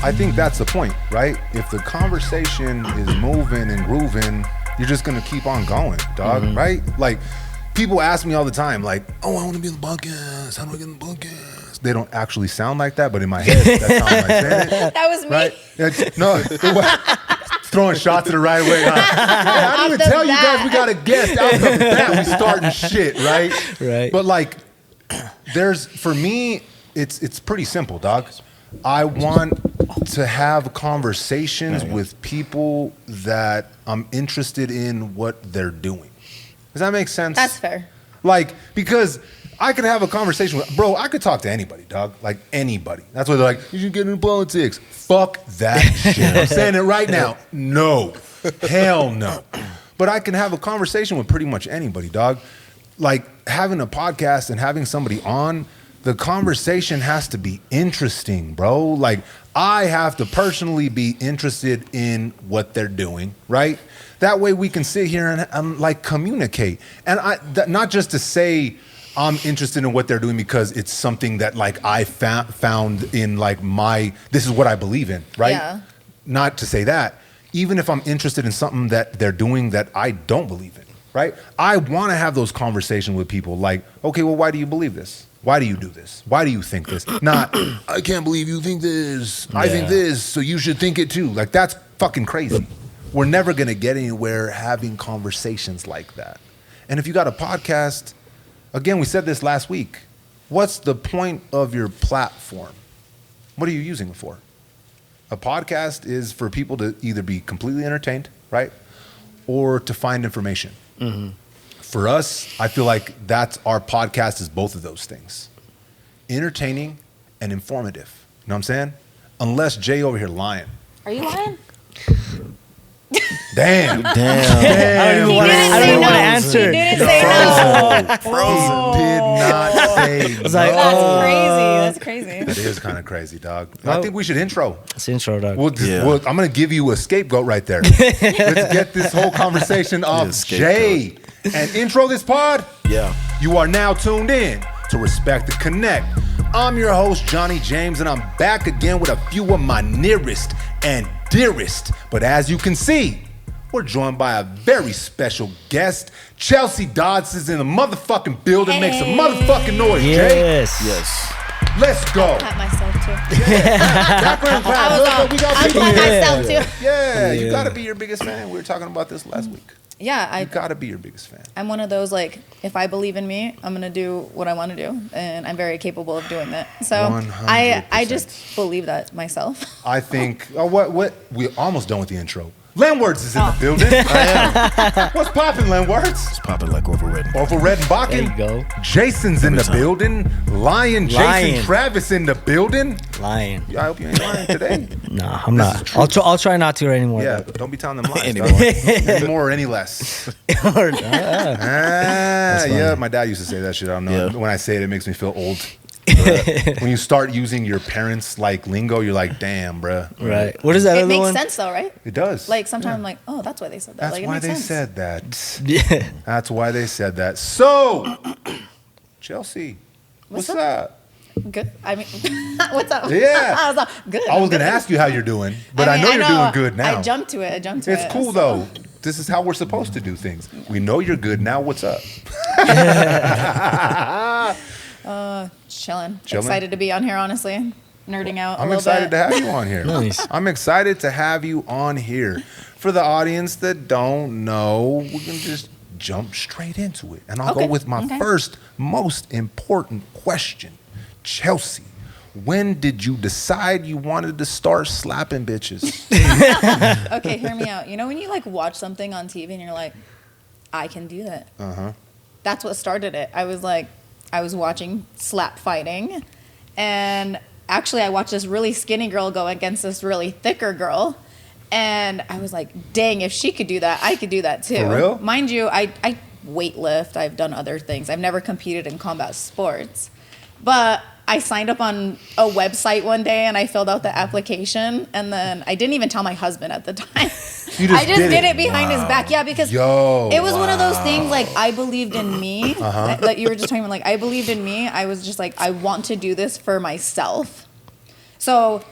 I think that's the point, right? If the conversation is moving and grooving, you're just gonna keep on going, dog, right? Like, people ask me all the time, like, oh, I want to be in the podcast. How do I get in the podcast? They don't actually sound like that, but in my head, that sounds like that. That was me. Right? No, throwing shots at the right way. I didn't even tell you guys we got a guest out the bat. We starting shit, right? Right. But like, for me, it's pretty simple, dog. I want to have conversations with people that I'm interested in what they're doing. Does that make sense? That's fair. Like, because I could have a conversation with, bro, I could talk to anybody, dog. Like, anybody. That's why they're like, you should get into politics. Fuck that shit. I'm saying it right now. No. Hell no. But I can have a conversation with pretty much anybody, dog. Like, having a podcast and having somebody on, the conversation has to be interesting, bro. Like, I have to personally be interested in what they're doing, right? That way we can sit here and like communicate. And not just to say I'm interested in what they're doing because it's something that like I found in like this is what I believe in, right? Yeah. Not to say that. Even if I'm interested in something that they're doing that I don't believe in, right? I want to have those conversations with people like, okay, well, why do you believe this? Why do you do this? Why do you think this? Not, I can't believe you think this. I think this, so you should think it too. Like, that's fucking crazy. We're never going to get anywhere having conversations like that. And if you got a podcast, again, we said this last week, what's the point of your platform? What are you using it for? A podcast is for people to either be completely entertained, right? Or to find information. Mm-hmm. For us, I feel like our podcast is both of those things. Entertaining and informative. You know what I'm saying? Unless Jay over here lying. Are you lying? Damn. I don't even want to answer. He didn't say no. Frozen. Did not say I was like, That's crazy. That is kind of crazy, dog. I think we should intro. It's intro, dog. I'm going to give you a scapegoat right there. Let's get this whole conversation off Jay. And intro this pod. Yeah. You are now tuned in to Respect the Connect. I'm your host, Johnny James, and I'm back again with a few of my nearest and dearest. But as you can see, we're joined by a very special guest. Chelsea Dodson's in the motherfucking building. Hey. Make some motherfucking noise, Jay. Yes. Let's go. Pat myself too. Background clap. Look, we got I people pat here. myself too. Yeah, you gotta be your biggest fan. We were talking about this last week. Yeah, You gotta be your biggest fan. I'm one of those, like, if I believe in me, I'm gonna do what I want to do, and I'm very capable of doing that. So 100%. I just believe that myself. I think. What? We almost done with the intro. Landwords is in the building. What's poppin', Landwords? It's popping like over red. Over Red and Bakken. There you go. Jason's in the time. building. Lion Jason Travis in the building. Lying. I hope you ain't lying today. Nah, I'm not. I'll try not to anymore. Yeah, dog. don't be telling them lies Anymore. dog. Any more or any less. Yeah, my dad used to say that shit. I don't know. Yeah. When I say it, it makes me feel old. When you start using your parents' like lingo, you're like, damn, bruh. Right. What is that It other makes one? sense though, right? It does. Like sometimes I'm like, oh, that's why they said that. That's like, it why makes they sense. said that. Yeah. That's why they said that. So, Chelsea, what's up? Good. I mean, what's up? Yeah. I was like, good. I was I'm going to good. ask you how you're doing, but I, mean, know you're doing good now. I jumped to it. It's cool, though. This is how we're supposed to do things. We know you're good. Now what's up? Chilling. Chilling? Excited to be on here, honestly. Nerding out a I'm little excited bit. to have you on here. Nice. I'm excited to have you on here. For the audience that don't know, we can just jump straight into it. And I'll go Okay. with my first, most important question. Chelsea, when did you decide you wanted to start slapping bitches? Okay, hear me out. You know when you like watch something on TV and you're like, I can do that. Uh-huh. That's what started it. I was watching slap fighting, and actually I watched this really skinny girl go against this really thicker girl, and I was like, dang, if she could do that, I could do that too. For real? Mind you, I weight lift, I've done other things. I've never competed in combat sports. But I signed up on a website one day and I filled out the application, and then I didn't even tell my husband at the time. You just I just did did it. it behind his back. Yeah, because Yo, it was one of those things, like, I believed in me. Uh-huh. Like you were just talking about, like, I believed in me. I was just like, I want to do this for myself. So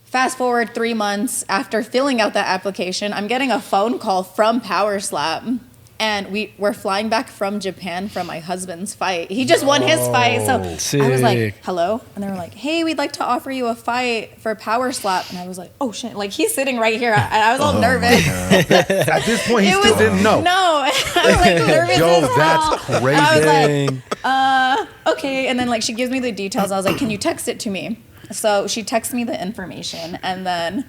Fast forward 3 months after filling out that application, I'm getting a phone call from Powerslap. And we're flying back from Japan from my husband's fight. He just won his fight. So I was like, Sick. hello? And they were like, hey, we'd like to offer you a fight for Powerslap. And I was like, oh, shit. Like, he's sitting right here. I was all nervous. At this point, he It still was- didn't know. No. I was like nervous Yo, as hell. that's crazy. I was Dang. like, okay. And then like she gives me the details. I was like, can you text it to me? So she texts me the information, and then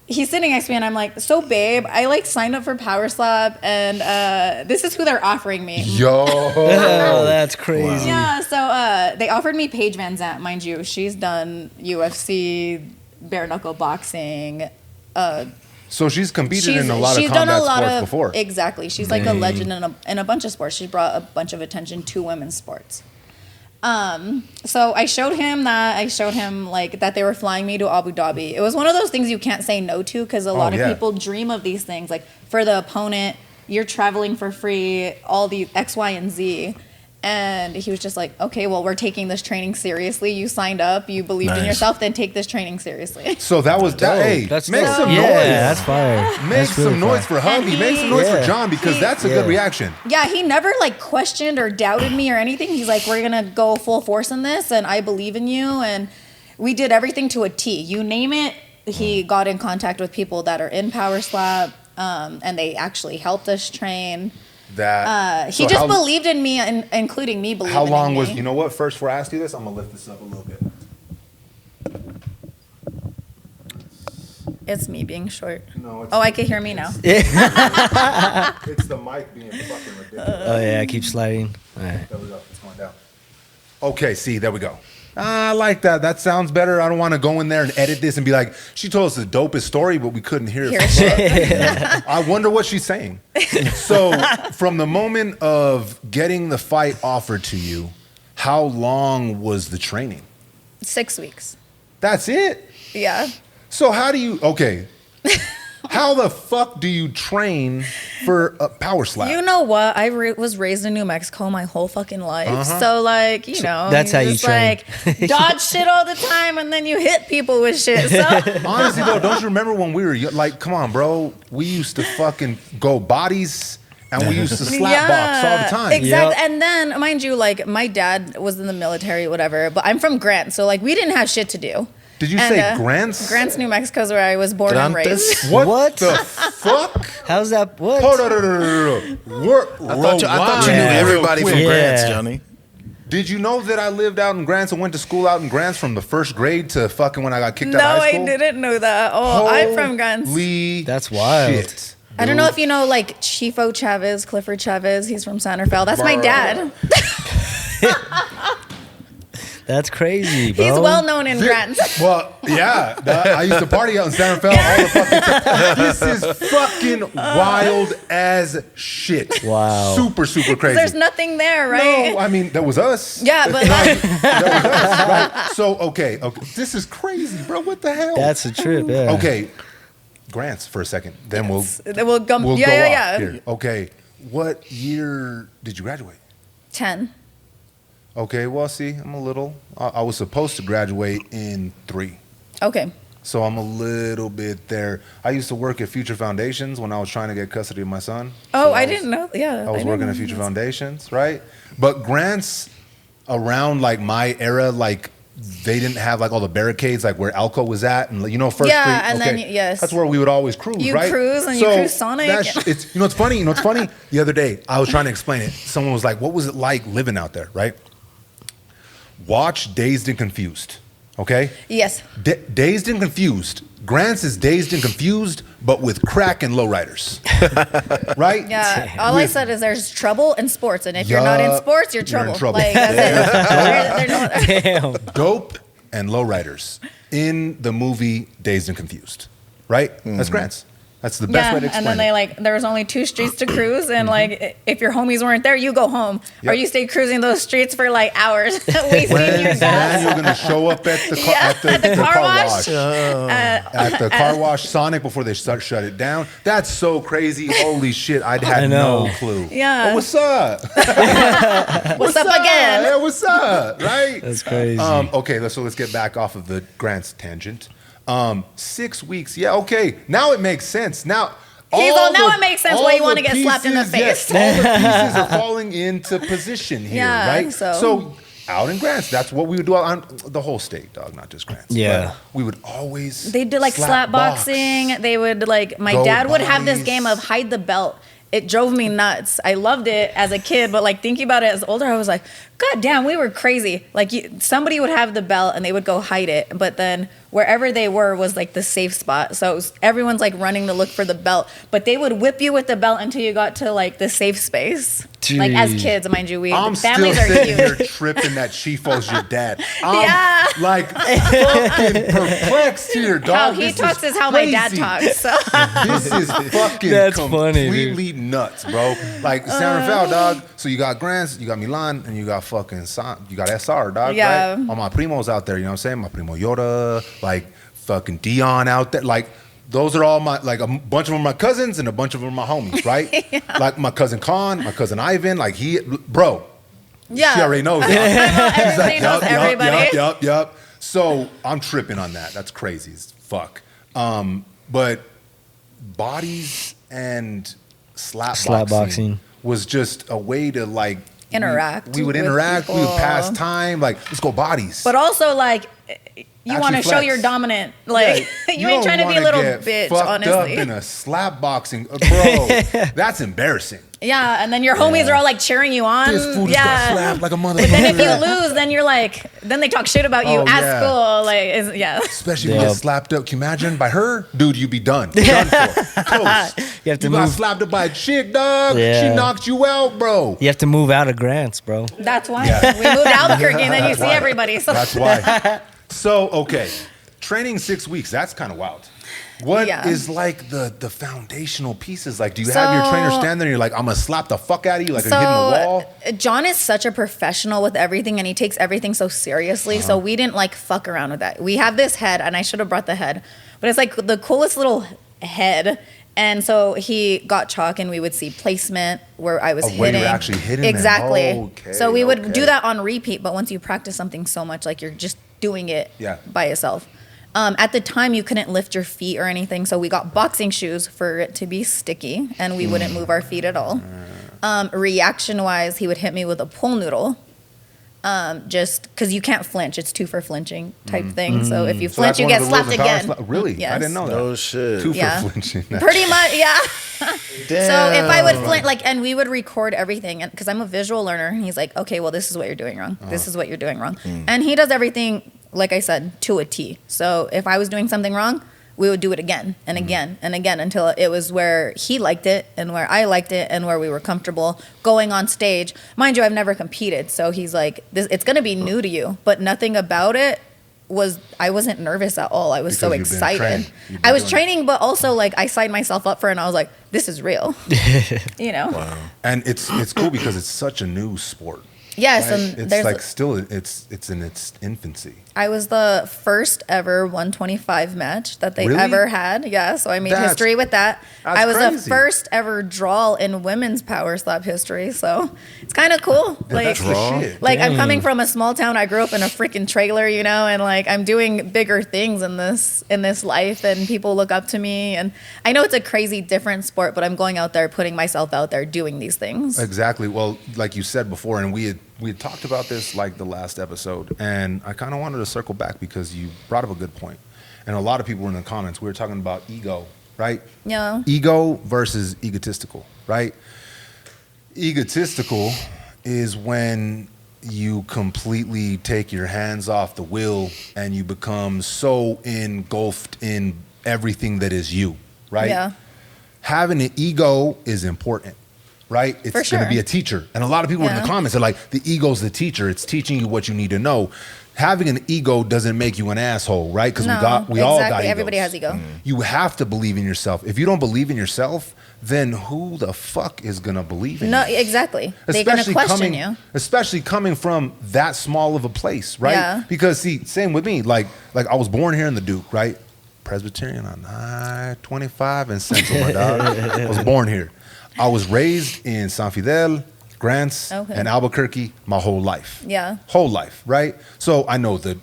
he's sitting next to me, and I'm like, so babe, I like signed up for Powerslap, and this is who they're offering me. Yo. Oh, that's crazy. Yeah, so they offered me Paige Van Zandt, mind you. She's done UFC, bare knuckle boxing. So she's competed in a lot of she's combat done a lot sports of before. Exactly. She's like a legend in a bunch of sports. She's brought a bunch of attention to women's sports. So I showed him that. I showed him like that they were flying me to Abu Dhabi. It was one of those things you can't say no to because a lot of yeah. people dream of these things. Like for the opponent, you're traveling for free, all the X, Y, and Z. And he was just like, okay, well, we're taking this training seriously. You signed up, you believed in Nice. yourself, then take this training seriously. So that was that. Hey, That's make dope. some Yeah, noise. that's fire. Make That's really some noise fire. for hubby. And Make some noise for Yeah. John because that's a Yeah. good reaction. Yeah, he never like questioned or doubted me or anything. He's like, we're gonna go full force in this, and I believe in you. And we did everything to a T. You name it, he got in contact with people that are in Powerslap, and they actually helped us train. That He so just how, believed in me, and including me believing How long in was me. you know what? First, before I ask you this, I'm gonna lift this up a little bit. It's me being short. No, it's, Oh, I can hear me now. it's the mic being fucking ridiculous. Oh yeah, keep sliding. All right. There we go. It's going down. Okay, see, there we go. I like that. That sounds better. I don't want to go in there and edit this and be like, she told us the dopest story, but we couldn't hear it. Hear from shit. her. I wonder what she's saying. So, from the moment of getting the fight offered to you, how long was the training? 6 weeks. That's it? Yeah. So, how do you, okay, how the fuck do you train for a power slap? You know what? I was raised in New Mexico my whole fucking life. So, like, you know, that's how you just, train. like, dodge shit all the time, and then you hit people with shit. So, Honestly, though, don't you remember when we were like, come on, bro, we used to fucking go bodies and we used to slap box all the time. Exactly. Yep. And then, mind you, like, my dad was in the military, whatever, but I'm from Grant, so, like, we didn't have shit to do. Did you And, say Grants? Grants, New Mexico is where I was born and Grantes? raised. What the fuck? How's that? What? Hold on, I thought you knew Yeah. everybody from Yeah. Grants, Johnny. Did you know that I lived out in Grants and went to school out in Grants from the first grade to fucking when I got kicked No, out of high I school? didn't know that. Oh, I'm from Grants. Holy That's wild. shit. I don't know if you know, like, Chifo Chavez, Clifford Chavez. He's from Santa Fe. That's my dad. That's crazy, bro. He's well known in Grants. Well, yeah, I used to party out in Santa Fe all the fucking time. This is fucking wild as shit. Wow. Super, super crazy. There's nothing there, right? No, I mean, that was us. Yeah, but like, That was us, right? So, okay. This is crazy, bro. What the hell? That's a trip. Yeah. Okay, Grants for a second. Then we'll we'll go. go Yeah. off here. Okay, what year did you graduate? 10. Okay, well, see, I'm a little. I was supposed to graduate in 3, Okay. so I'm a little bit there. I used to work at Future Foundations when I was trying to get custody of my son. Oh, So I didn't know. Yeah. I was didn't working know at Future that. Foundations, right? But grants around like my era, like they didn't have like all the barricades, like where Alco was at, and you know, First Yeah, Street. and then, yes. that's where we would always cruise, You right? cruise and you cruise Sonic. It's you know, it's funny. You know, it's funny. The other day, I was trying to explain it. Someone was like, "What was it like living out there?" Right? Watch Dazed and Confused. Okay. Yes. Dazed and Confused. Grants is Dazed and Confused, but with crack and lowriders. Right? Yeah. All I said is there's trouble in sports, and if you're not in Yeah, sports, you're you're in trouble. trouble. Like that's it. They're not- Damn. Dope and lowriders in the movie Dazed and Confused. Right? That's Grants. That's the best way to explain and then they it. like there was only 2 streets to cruise, and like if your homies weren't there, you go home, Yep. or you stay cruising those streets for like hours, wasting When your gas. you're gonna show up at the car, Yeah, at the car wash. Uh, At the car wash Sonic before they shut it down. That's so crazy. Holy shit. I had I know. no clue. Yeah. Oh, what's up? What's up again? Yeah, what's up? Right? That's crazy. Okay, so let's get back off of the grants tangent. 6 weeks. Yeah, okay. Now it makes sense. Now. Now it makes sense why you want to get slapped in the Yes, face. all the pieces are falling into position here, Yeah, right? so out in Grants, that's what we would do on the whole state, dog, not just Grants. Yeah. But we would always They did like slap box. boxing. They would like my Go dad would have this bodies. game of hide the belt. It drove me nuts. I loved it as a kid, but like thinking about it as older, I was like, God damn, we were crazy. Like somebody would have the belt and they would go hide it, but then wherever they were was like the safe spot. So everyone's like running to look for the belt, but they would whip you with the belt until you got to like the safe space. Like as Jeez. kids, mind you, I'm families still are sitting here huge. tripping that Chifo's your dad. I'm Yeah. like fucking perplexed here, dog. How he This talks is how my dad crazy. talks. So. This is fucking That's funny, dude. completely nuts, bro. Like San Rafael, dog. So you got Grants, you got Milan, and you got fucking you got SR, dog. Yeah. Right? All my primos out there, you know what I'm saying? My primo Yoda, like fucking Dion out there, like. Those are all my, like a bunch of them are my cousins and a bunch of them are my homies, right? Yeah. Like my cousin Khan, my cousin Ivan, like bro, Yeah. she already knows. Everybody knows everybody. Yup. So I'm tripping on that. That's crazy as fuck. But bodies and slap boxing boxing. was just a way to like Interact We would with interact. We would people. pass time. Like let's go bodies. But also, like, you Actually want to show flex. you're dominant. Like, Yeah, you ain't trying to be a don't little wanna get bitch, fucked up honestly. in a slap boxing, bro. That's embarrassing. Yeah, and then your homies are all like cheering you on. This fool just got slapped like a motherfucker. But then if you lose, then you're like, then they talk shit about you Oh, at yeah. school. Like, yeah. Especially if you Yeah. get slapped up. Can you imagine by her? Dude, you'd be done. Done for. Toast. You have to got move. slapped up by a chick, dog. Yeah. She knocked you out, bro. You have to move out of Grants, bro. That's why Yeah. we moved to Albuquerque, and then you That's see why. everybody. So That's why. So, okay. Training 6 weeks. That's kind of wild. What is Yeah. like the foundational pieces? Like, do you have your trainer So- stand there and you're like, I'm going to slap the fuck out of you like you're hitting the wall? John is such a professional with everything, and he takes everything so seriously. So we didn't like fuck around with that. We have this head, and I should have brought the head, but it's like the coolest little head. And so he got chalk, and we would see placement where I was Of where you hitting. were actually hitting them. Exactly. Okay, So we would okay. do that on repeat, but once you practice something so much, like you're just doing it Yeah. by yourself. At the time, you couldn't lift your feet or anything, so we got boxing shoes for it to be sticky, and we wouldn't move our feet at all. Reaction-wise, he would hit me with a pool noodle, just because you can't flinch. It's 2 for flinching type thing. So if you So flinch, that's you one of get the rules slapped in Power again. Slap? Really? I Yes. didn't know that. No shit. 2 Yeah. for flinching. Pretty much, yeah. Damn. So if I would flinch, like, and we would record everything, and because I'm a visual learner, and he's like, okay, well, this is what you're doing wrong. This is what you're doing wrong, and he does everything, like I said, to a T. So if I was doing something wrong, we would do it again and again and again until it was where he liked it and where I liked it and where we were comfortable going on stage. Mind you, I've never competed, so he's like, it's going to be new to you, but nothing about it I wasn't nervous at all. I was so Because you've been excited. trained. You've been I was doing it. training, but also like I signed myself up for it, and I was like, this is real. You know? And it's cool because it's such a new sport. Yes, right? and It's there's like still it's in its infancy. I was the first ever 125 match that they Really? ever had. Yeah, so I made That's- history with that. that's I was the crazy. first ever draw in women's power slap history, so it's kind of cool. That's Like, the shit. like I'm Dang. coming from a small town. I grew up in a freaking trailer, you know, and like I'm doing bigger things in this life, and people look up to me. And I know it's a crazy different sport, but I'm going out there, putting myself out there, doing these things. Exactly. Well, like you said before, and we had talked about this like the last episode, and I kind of wanted to circle back because you brought up a good point. And a lot of people were in the comments. We were talking about ego, right? Yeah. Ego versus egotistical, right? Egotistical is when you completely take your hands off the wheel and you become so engulfed in everything that is you, right? Yeah. Having an ego is important, right? It's For going to sure. be a teacher. And a lot of people in the Yeah. comments are like, the ego's the teacher. It's teaching you what you need to know. Having an ego doesn't make you an asshole, right? Because No, we all got exactly. egos. Everybody has ego. You have to believe in yourself. If you don't believe in yourself, then who the fuck is going to believe in No, you? exactly. They're going to question you. Especially coming from that small of a place, right? Yeah. Because see, same with me. Like I was born here in the Duke, right? Presbyterian on I-25 in Central, my dog. I was born here. I was raised in San Fidel, Grants, Okay. and Albuquerque my whole life. Yeah. Whole life, right? So I know the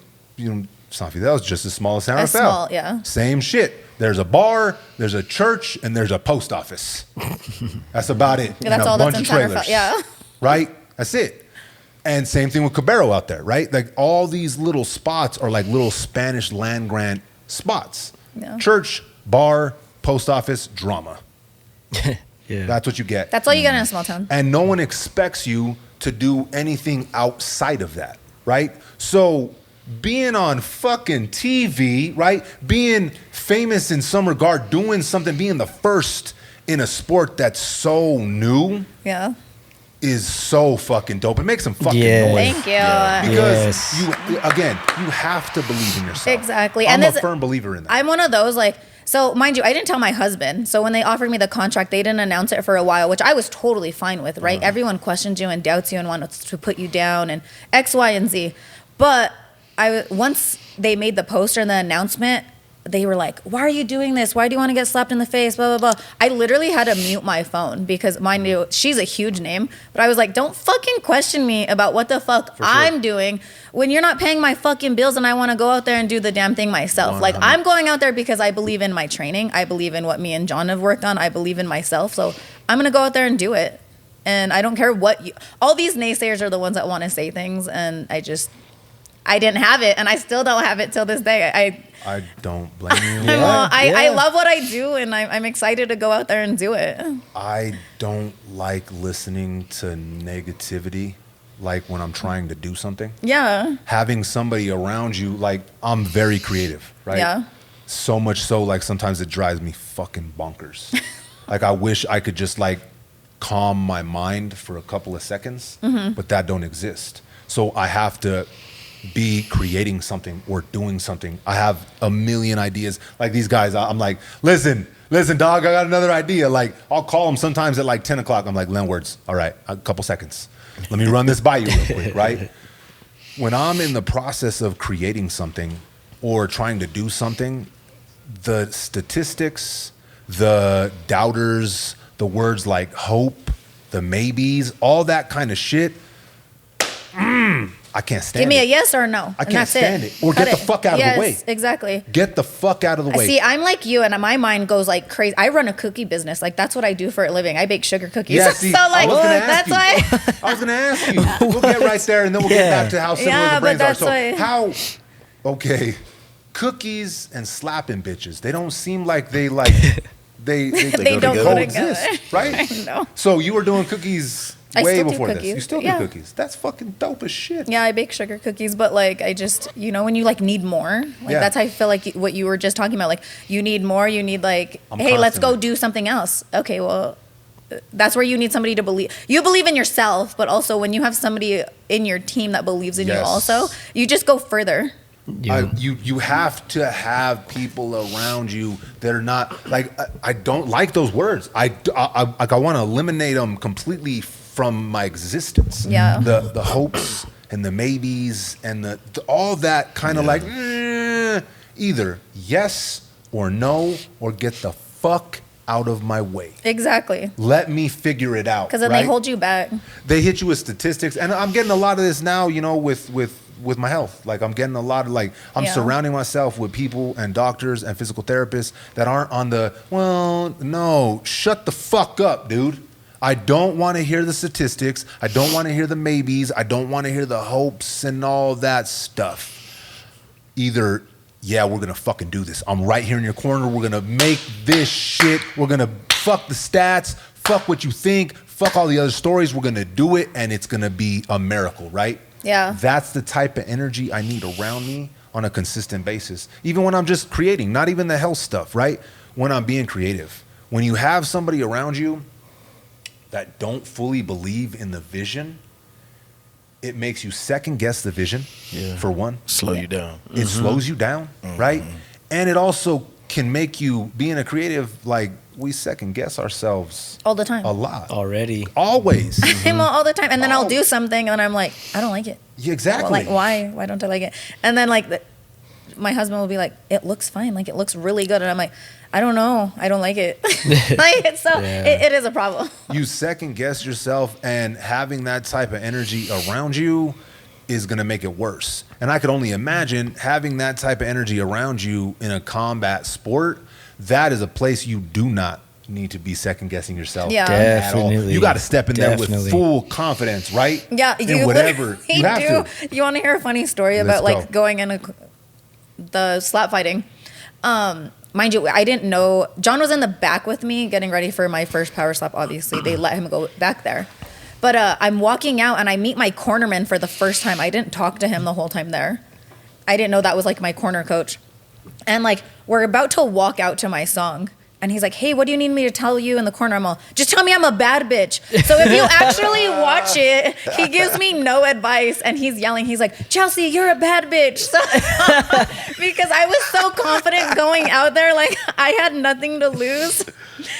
San Fidel's just as small as San As Rafael. small, yeah. Same shit. There's a bar, there's a church, and there's a post office. That's about it. Yeah, that's And a all bunch that's in of San trailers. Rafael. Yeah. Right? That's it. And same thing with Cabero out there, right? Like all these little spots are like little Spanish land grant spots. Yeah. Church, bar, post office, drama. Yeah. That's what you get. That's all you get in a small town. And no one expects you to do anything outside of that, right? So being on fucking TV, right? Being famous in some regard, doing something, being the first in a sport that's so new Yeah. is so fucking dope. It makes some fucking Yeah. noise. Thank you. Because Yes. you have to believe in yourself. Exactly. I'm And a this- firm believer in that. I'm one of those like, so mind you, I didn't tell my husband. So when they offered me the contract, they didn't announce it for a while, which I was totally fine with, right? Everyone questions you and doubts you and wants to put you down and X, Y, and Z. But once they made the poster and the announcement, they were like, why are you doing this? Why do you want to get slapped in the face? Blah, blah, blah. I literally had to mute my phone because mind you, she's a huge name. But I was like, don't fucking question me about what the fuck I'm doing when you're not paying my fucking bills and I want to go out there and do the damn thing myself. Like, I'm going out there because I believe in my training. I believe in what me and John have worked on. I believe in myself. So I'm going to go out there and do it. And I don't care what all these naysayers are the ones that want to say things. And I didn't have it. And I still don't have it till this day. I don't blame you. I love what I do, and I'm excited to go out there and do it. I don't like listening to negativity, like when I'm trying to do something. Yeah. Having somebody around you, like I'm very creative, right? Yeah. So much so, like sometimes it drives me fucking bonkers. Like I wish I could just like calm my mind for a couple of seconds, but that don't exist. So I have to be creating something or doing something. I have a million ideas. Like these guys, I'm like, listen, dog, I got another idea. Like I'll call them sometimes at like 10 o'clock. I'm like, Len Words, all right, a couple seconds. Let me run this by you real quick, right? When I'm in the process of creating something or trying to do something, the statistics, the doubters, the words like hope, the maybes, all that kind of shit, I can't stand it. Give me a yes or a no. I and can't that's stand it. Or Cut get the fuck out of the way. Yes, exactly. Get the fuck out of the way. See, I'm like you, and my mind goes like crazy. I run a cookie business. Like that's what I do for a living. I bake sugar cookies. Yeah, see, so like I was gonna ask that's you. why. I was going to ask you. We'll get right there, and then we'll get Yeah. back to how similar Yeah, the brains but are. that's So why- how, okay, cookies and slapping bitches, they don't seem like they like, they They don't go coexist, together. right? No. So you were doing cookies I way still do before this. cookies. You still do Yeah. cookies. That's fucking dope as shit. Yeah, I bake sugar cookies, but like I just, when you like need more, like Yeah. that's how I feel like what you were just talking about. Like you need more. You need like, I'm hey, let's go constantly- do something else. Okay, well, that's where you need somebody to believe. You believe in yourself, but also when you have somebody in your team that believes in you, Yes. also, you just go further. You have to have people around you that are not like I don't like those words. I want to eliminate them completely from my existence. Yeah. The hopes and the maybes and the all that kind of like either yes or no or get the fuck out of my way. Exactly. Let me figure it out. Because then right? they hold you back. They hit you with statistics, and I'm getting a lot of this now, with my health. Like I'm getting a lot of I'm Yeah. surrounding myself with people and doctors and physical therapists that aren't on the, well, no, shut the fuck up, dude. I don't want to hear the statistics. I don't want to hear the maybes. I don't want to hear the hopes and all that stuff. Either, yeah, we're going to fucking do this. I'm right here in your corner. We're going to make this shit. We're going to fuck the stats. Fuck what you think. Fuck all the other stories. We're going to do it, and it's going to be a miracle, right? Yeah. That's the type of energy I need around me on a consistent basis. Even when I'm just creating, not even the health stuff, right? When I'm being creative. When you have somebody around you that don't fully believe in the vision, it makes you second guess the vision, for one. Slow you down. It slows you down, right? And it also can make you, being a creative, like we second guess ourselves All the time. a lot. Already. Always. I'm all the time. And then I'll do something and I'm like, I don't like it. Yeah, exactly. Well, like, why? Why don't I like it? And then like my husband will be like, it looks fine. Like it looks really good. And I'm like, I don't know. I don't like it. Like so it is a problem. You second guess yourself, and having that type of energy around you is going to make it worse. And I could only imagine having that type of energy around you in a combat sport. That is a place you do not need to be second guessing yourself. Yeah. At all. Definitely. You got to step in there Definitely. with full confidence, right? Yeah, in whatever you have to. You want to hear a funny story Let's about like go. going in the slap fighting? Mind you, I didn't know John was in the back with me getting ready for my first power slap. Obviously, they let him go back there. But I'm walking out and I meet my cornerman for the first time. I didn't talk to him the whole time there. I didn't know that was like my corner coach. And like we're about to walk out to my song. And he's like, hey, what do you need me to tell you in the corner? I'm all, just tell me I'm a bad bitch. So if you actually watch it, he gives me no advice. And he's yelling. He's like, Chelsea, you're a bad bitch. So, because I was so confident going out there. Like, I had nothing to lose.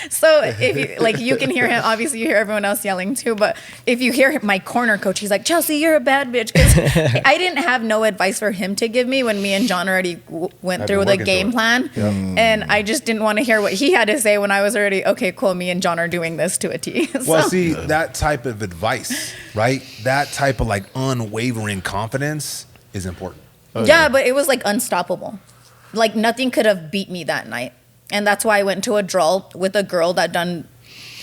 So if you, like, you can hear him. Obviously, you hear everyone else yelling too. But if you hear my corner coach, he's like, Chelsea, you're a bad bitch. Because I didn't have no advice for him to give me when me and John already went Had through been the working game through it. plan. And I just didn't want to hear what he had to say when I was already, okay, cool, me and John are doing this to a T. So- Well, see, that type of advice, right? That type of like unwavering confidence is important. yeah, but it was like unstoppable. Like nothing could have beat me that night. And that's why I went to a draw with a girl that done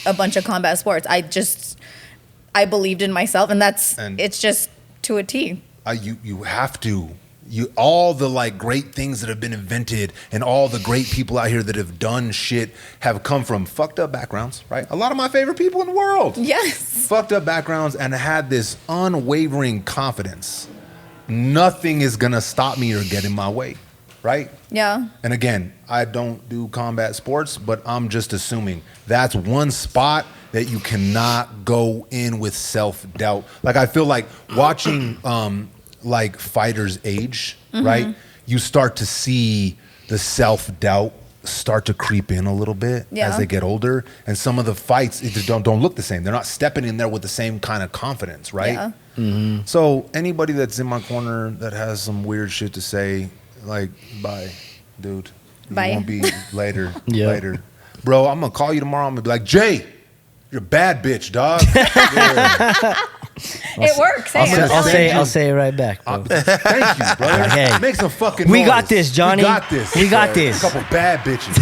a bunch of combat sports. I believed in myself, and it's just to a T. You have to. All the like great things that have been invented and all the great people out here that have done shit have come from fucked up backgrounds, right? A lot of my favorite people in the world. Yes. Fucked up backgrounds and had this unwavering confidence. Nothing is gonna stop me or get in my way, right? Yeah. And again, I don't do combat sports, but I'm just assuming that's one spot that you cannot go in with self-doubt. Like I feel like watching like fighters age, right? You start to see the self-doubt start to creep in a little bit as they get older. And some of the fights it just don't look the same. They're not stepping in there with the same kind of confidence, right? Yeah. So anybody that's in my corner that has some weird shit to say, like, bye, dude. Bye. You won't be later. Yeah. Later. Bro, I'm gonna call you tomorrow. I'm gonna be like, Jay, you're a bad bitch, dog. It works. Hey, I'll say it right back, bro. Thank you, brother. Hey. Make some fucking We noise. got this, Johnny. We got this. We got bro. this. A couple bad bitches.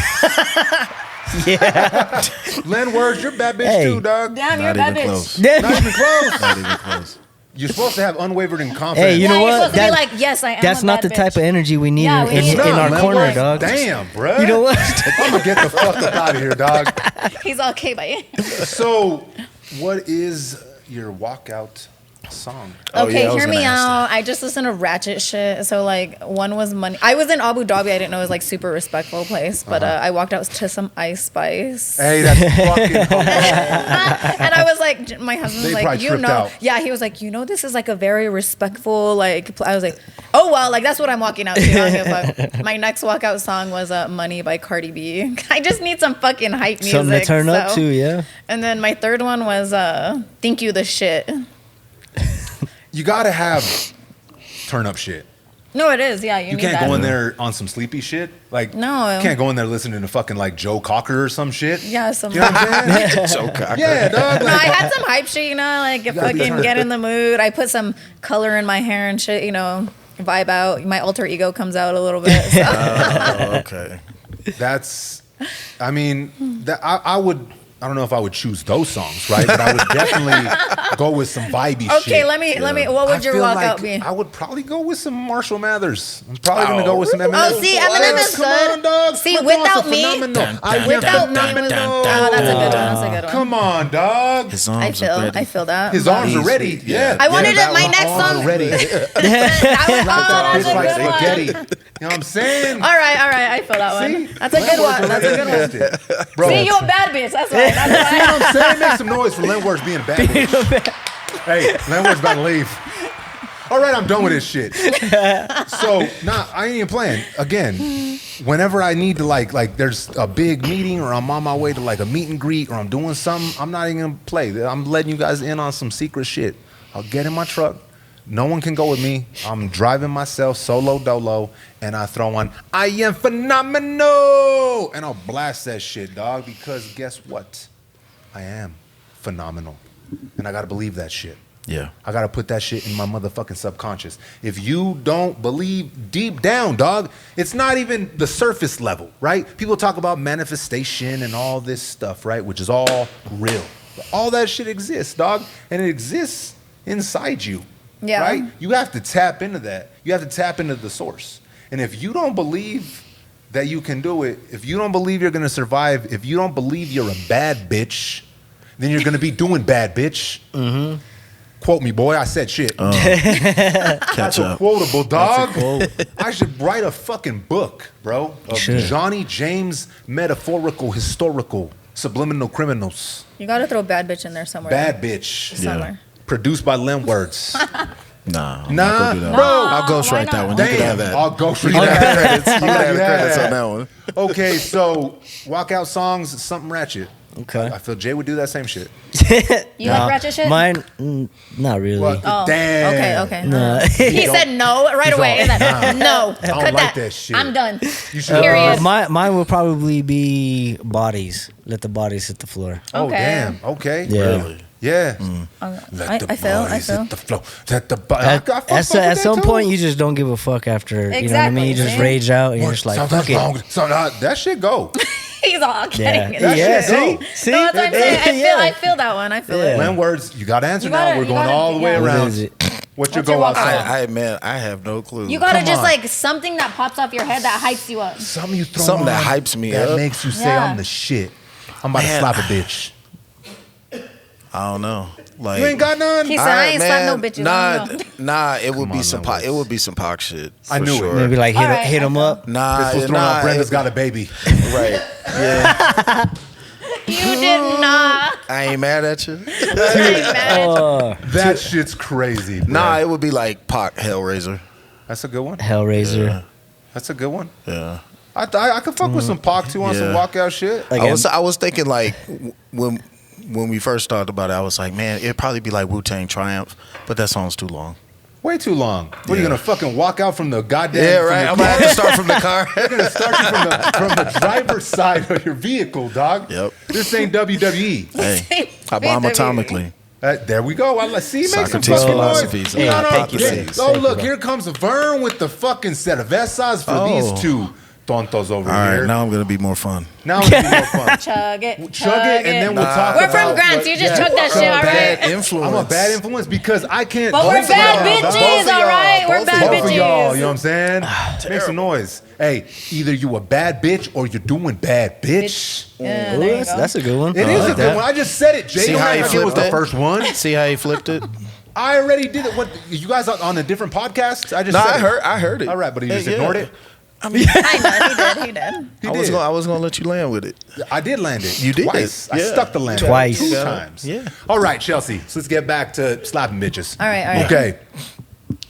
Yeah. Len Words, you're a bad bitch Hey. too, dog. Damn, you're a Not bad even bitch. close. Not even close. Not even close. You're supposed to have unwavering confidence. Hey, you Yeah, know you're what? supposed to be like, yes, I am That's a not bad the type bitch. of energy we need Yeah, we in need it. our Len corner, Words, dog. Damn, bro. You know what? I'm gonna get the fuck up out of here, dog. He's all okay by it. So, what is your walkout song? Oh, Okay, yeah, I was hear me gonna ask out. I just listened to ratchet shit. So like one was money. I was in Abu Dhabi. I didn't know it was like super respectful place, but I walked out to some Ice Spice. Hey, that's fucking humble. And I was like, my husband was They like, probably you tripped know, out. yeah, he was like, you know, this is like a very respectful, like, I was like, oh, well, like, that's what I'm walking out to. I don't give a fuck. My next walkout song was Money by Cardi B. I just need some fucking hype music. Something to turn up so- to, yeah. And then my third one was Think You the Shit. You gotta have turn up shit. No, it is. Yeah, you You need can't that. go in there on some sleepy shit. Like, No. you can't go in there listening to fucking like Joe Cocker or some shit. Yeah, some. You know what I'm saying? So cocky. Yeah, dog. No, I Like, had some hype shit, you know, like gotta be fucking turned. get in the mood. I put some color in my hair and shit, you know, vibe out. My alter ego comes out a little bit. So. Oh, okay. that's, I mean, that I would. I don't know if I would choose those songs, right? But I would definitely go with some vibey shit. Okay, let me. What would your feel walkout like be? I would probably go with some Marshall Mathers. I'm probably gonna go with some Eminem. Oh, see, Eminem is Come good. on, dog. See, We're Without doing Me- some phenomenal. I Without Me phenomenal. was. Oh, that's a good one. That's a good one. Come on, dog. His I arms are I feel that. His arms are He's- ready. Yeah. I wanted yeah, it. My that next arms song. are ready. That was, Bitch oh, like that's a good spaghetti. one. You know what I'm saying? All right. I feel that one. See? That's a good one. That's a good one. Bro, See, you a bad bitch. That's right. That's see right. what I'm saying? Make some noise for Len Words being a bad bitch. Hey, Len Words about to leave. All right, I'm done with this shit. So, I ain't even playing. Again, whenever I need to like there's a big meeting or I'm on my way to like a meet and greet or I'm doing something, I'm not even gonna play. I'm letting you guys in on some secret shit. I'll get in my truck. No one can go with me. I'm driving myself solo dolo, and I throw on I Am Phenomenal, and I'll blast that shit, dog, because guess what? I am phenomenal, and I gotta believe that shit. Yeah. I gotta put that shit in my motherfucking subconscious. If you don't believe deep down, dog, it's not even the surface level, right? People talk about manifestation and all this stuff, right? Which is all real. All that shit exists, dog, and it exists inside you. Yeah. Right? You have to tap into that. You have to tap into the source. And if you don't believe that you can do it, if you don't believe you're gonna survive, if you don't believe you're a bad bitch, then you're gonna be doing bad, bitch. Mm-hmm. Quote me, boy. I said shit. Catch That's a up. quotable, dog. That's a I should write a fucking book, bro, of should. Johnny James metaphorical, historical, subliminal criminals. You gotta throw bad bitch in there somewhere. Bad bitch. Somewhere. Produced by Lim Words. Nah, I'm Nah, not gonna do that bro. one. I'll why ghostwrite that one. You can Damn, have that. I'll go for You can have the that. credits. You can have the Yeah. credits on that one. Okay, so walkout songs, something ratchet. Okay. I feel Jay would do that same shit. You like ratchet shit? Mine, not really. Well, Oh, damn. Okay. Nah. He said no right He's away. all, He's like, no. I don't Cut like that shit. I'm done. You should. Period. Mine will probably be bodies. Let the bodies hit the floor. Oh Okay. damn. Okay. Yeah. Really? Yeah. I feel. Hit the flow. Let the At some point, you just don't give a fuck after. You know what I mean? You just Exactly. rage out and you're just like, Sometimes fuck it. wrong. that shit go. He's all kidding. Yeah. That Yeah. shit go. See? No, that's what I'm saying. Yeah. I feel that one. I feel Yeah. it. Len Words, you got to answer You gotta- now. We're you going gotta- all the way yeah. What around. is it? What's your What's your go out walkout? song? Man, I have no clue. You gotta Come just on. like something that pops off your head that hypes you up. Something you throw Something that on hypes me that up. makes you say Yeah. I'm the shit. I'm about to Man. slap a bitch. I don't know. Like You ain't got none? He said, I ain't slapped no bitches. I Nah, don't know. nah. It would Come be on, some. Len It would be some Pac shit. I for knew it. sure. Maybe like All right, hit him I up. Nah, This was throwing out Brenda's got a baby. Right. Yeah. You did not. I ain't mad at you. I ain't mad at you. Oh, That shit's crazy. Bro. Nah, it would be like Pac Hellraiser. That's a good one. Hellraiser. Yeah. That's a good one. Yeah. I could fuck with some Pac too on some Yeah. walkout shit. Like, I was thinking like when we first talked about it, I was like, man, it'd probably be like Wu-Tang Triumph, but that song's too long. Way too long. What are you Yeah. gonna fucking walk out from the goddamn? Yeah, from right. your I'm gonna car? have to start from the car. They're gonna start you from the driver's side of your vehicle, dog. Yep. This ain't WWE. Hey, I bomb atomically. There we go. I see. Make some Socrates fucking noise. philosophies. Hey, thank you, yeah. thank Oh you, look, bro. here comes Vern with the fucking cervezas for these two tontos over All here. right, now I'm gonna be more fun. Now it's gonna be more fun. Chug it. Chug it, and then we'll talk We're about from Grants. what- You just yeah. chug that shit, all Bad right? influence. I'm a bad influence because I can't. But we're both of bad y'all, dog. bitches, all right? We're bad Both of y'all, you know bitches. what I'm saying? Make some noise. Hey, either you a bad bitch or you're doing bad, bitch. Yeah, Ooh, there you go. that's a good one. It I is like a good that. one. I just said it, Jay. See Don't how act he like it was flipped the it? first one. See how he flipped it? I already did it. What you guys on a different podcast? I just No, said I heard it. All right, but he just Yeah. ignored it. I know, he did. He I was did. gonna let you land with it. I did land it. You did? Twice. I Yeah. stuck the land Twice. two Yeah. times. Yeah. All right, Chelsea. So let's get back to slapping bitches. All right. Okay.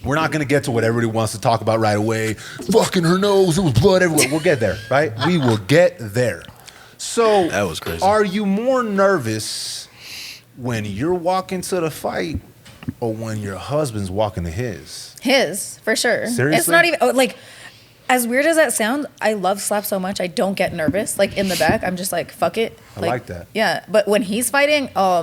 We're not gonna get to what everybody wants to talk about right away. Fucking her nose, it was blood everywhere. We'll get there, right? We will get there. So That was crazy. Are you more nervous when you're walking to the fight or when your husband's walking to his? His, for sure. Seriously? It's not even, like, as weird as that sounds, I love Slap so much, I don't get nervous. Like, in the back, I'm just like, fuck it. I like that. Yeah, but when he's fighting, oh,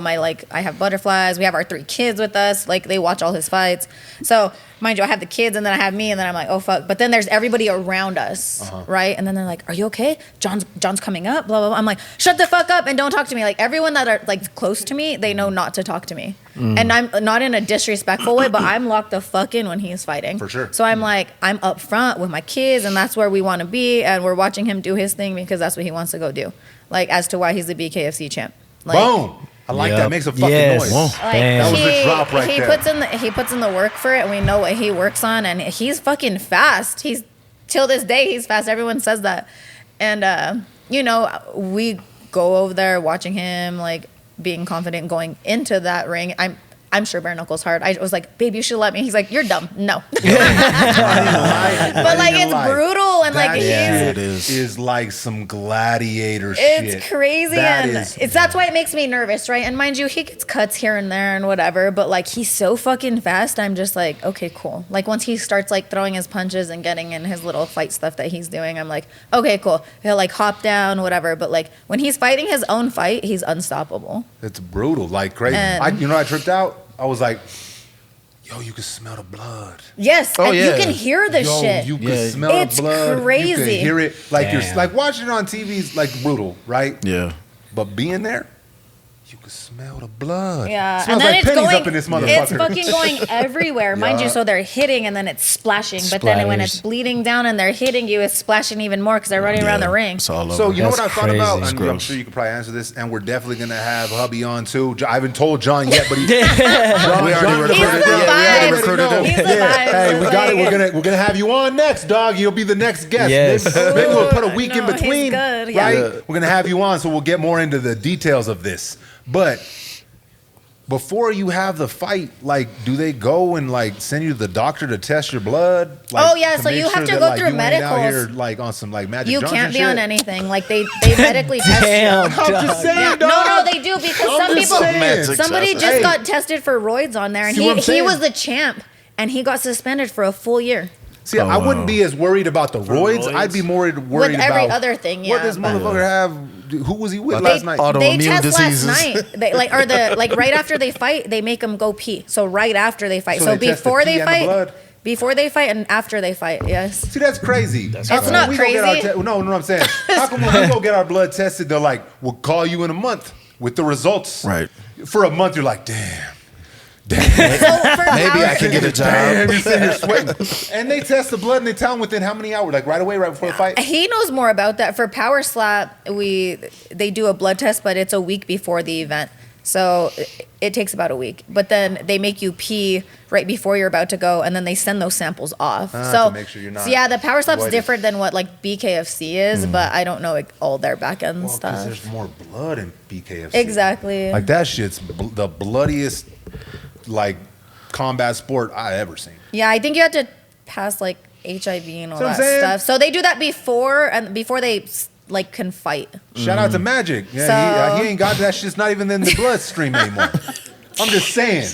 I have butterflies. We have our 3 kids with us. Like, they watch all his fights. So, mind you, I have the kids, and then I have me, and then I'm like, oh, fuck. But then there's everybody around us, right? And then they're like, are you okay? John's coming up, blah, blah, blah. I'm like, shut the fuck up and don't talk to me. Like, everyone that are, like, close to me, they know not to talk to me. And I'm not in a disrespectful way, but I'm locked the fuck in when he's fighting. For sure. So I'm like, I'm up front with my kids, and that's where we want to be, and we're watching him do his thing because that's what he wants to go do. Like, as to why he's the BKFC champ. Like, Boom. I like Yep. that. Makes a fucking Yes. noise. Whoa. like Damn. That was the drop right he there. puts in the work for it, and we know what he works on, and he's fucking fast. He's till this day he's fast. Everyone says that, and you know, we go over there watching him, like being confident going into that ring. I'm sure bare knuckles hard. I was like, babe, you should let me. He's like, you're dumb. No. But like, it's brutal, and like, That he's shit It is. is like some gladiator shit. it's crazy, That and that's why it makes me nervous, right? And mind you, he gets cuts here and there and whatever, but like, he's so fucking fast. I'm just like, okay, cool. Like, once he starts like throwing his punches and getting in his little fight stuff that he's doing, I'm like, okay, cool. He'll like hop down, whatever. But like, when he's fighting his own fight, he's unstoppable. It's brutal, like crazy. And- I tripped out I was like, yo, you can smell the blood. Yes, Oh, and yeah. you can hear the Yo, shit. you can Yeah. smell It's the blood. You crazy. can hear it. Like you're Damn. like watching it on TV is like brutal, right? Yeah. But being there, you can smell the blood. Yeah, Smells and then like it's pennies going. up in this It's motherfucker. fucking going everywhere, mind you. Yeah. So they're hitting, and then it's splashing. But then when it's Splatters. bleeding down and they're hitting you, it's splashing even more because they're running around the ring. It's all over. So you know what I That's thought about, crazy. and It's I'm gross. sure you could probably answer this, and we're definitely gonna have hubby on too. I haven't told John yet, but he, We already recruited He's the him. vibe. Yeah, we already recruited him. He's the vibe. Hey, we got it. Like- We're gonna have you on next, dog. You'll be the next guest. Yes. Maybe we'll put a Ooh, week in no, he's between, good, yeah. right? Yeah. We're gonna have you on, so we'll get more into the details of this. But before you have the fight, like, do they go and like send you to the doctor to test your blood? Like, Oh, yeah, so make you have to that, go like, through you ain't out medicals. here, like on some like Magic You Johnson can't be shit? on anything. Like they medically test you. Damn, I'm just dog. saying, Yeah, dog. no, they do because some just people. saying. Somebody just Hey. got tested for roids on there, and See what I'm he saying? was the champ, and he got suspended for a full year. See, Oh, I wouldn't wow. be as worried about the roids. roids? I'd be more worried With every about other thing, What yeah. does motherfucker have? Who was he with Like last night? auto- They Autoimmune test diseases. last night, they, like right after they fight, they make them go pee. So right after they fight, So so they test the before pee they and the fight, blood? before they fight, and after they fight. Yes. See, that's crazy. How It's come not when we go get our crazy. no, I'm saying. How come when we go get our blood tested, they're like, we'll call you in a month with the results. Right. For a month, you're like, damn. So for Maybe I power- can get a Damn, job. you're sitting here sweating. And they test the blood and they tell them within how many hours? Like right away, right before the fight? He knows more about that. For Powerslap, they do a blood test, but it's a week before the event. So it takes about a week. But then they make you pee right before you're about to go, and then they send those samples off. So to make sure you're not so yeah, the Powerslap's avoided. different than what like BKFC is, but I don't know like, all their back end Well, because stuff. there's more blood in BKFC. Exactly. Like that shit's the bloodiest, like, combat sport I ever seen. Yeah, I think you have to pass like HIV and all See what I'm that saying? stuff. So they do that before they like can fight. Shout out to Magic. Yeah, So- he ain't got that. Shit's not even in the bloodstream anymore. I'm just saying.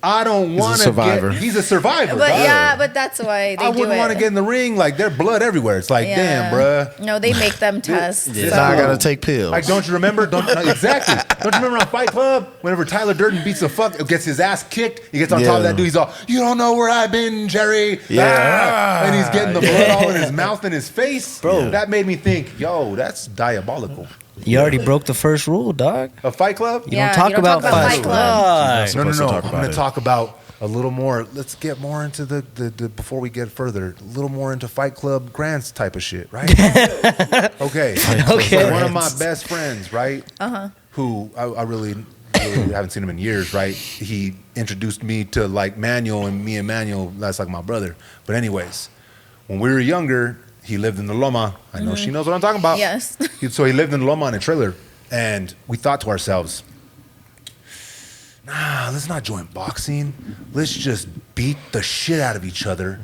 I don't want to survivor. get. He's a survivor. But dog. yeah, but that's why they I do wouldn't it. want to get in the ring. Like, there's blood everywhere. It's like, Yeah. damn, bruh. No, they make them test. Yeah. so- Now I gotta take pills. Like, don't you remember? Exactly. Don't you remember on Fight Club? Whenever Tyler Durden beats the fuck, gets his ass kicked, he gets on top of Yeah. that dude. He's all, "You don't know where I've been, Jerry." Yeah. And he's getting the blood all in his mouth and his face. Bro. That made me think, yo, that's diabolical. You already broke the first rule, dog. A Fight Club? You Yeah, don't talk you don't about talk about Fight Fight Club. No, Supposed to talk I'm about going to it. talk about a little more. Let's get more into the before we get further. A little more into Fight Club grants type of shit, right? Okay. Okay. So one of my best friends, right? Who I really haven't seen him in years, right? He introduced me to like Manuel, and me and Manuel, that's like my brother. But anyways, when we were younger, he lived in the Loma. I know she knows what I'm talking about. Yes. So he lived in the Loma in a trailer, and we thought to ourselves, nah, let's not join boxing. Let's just beat the shit out of each other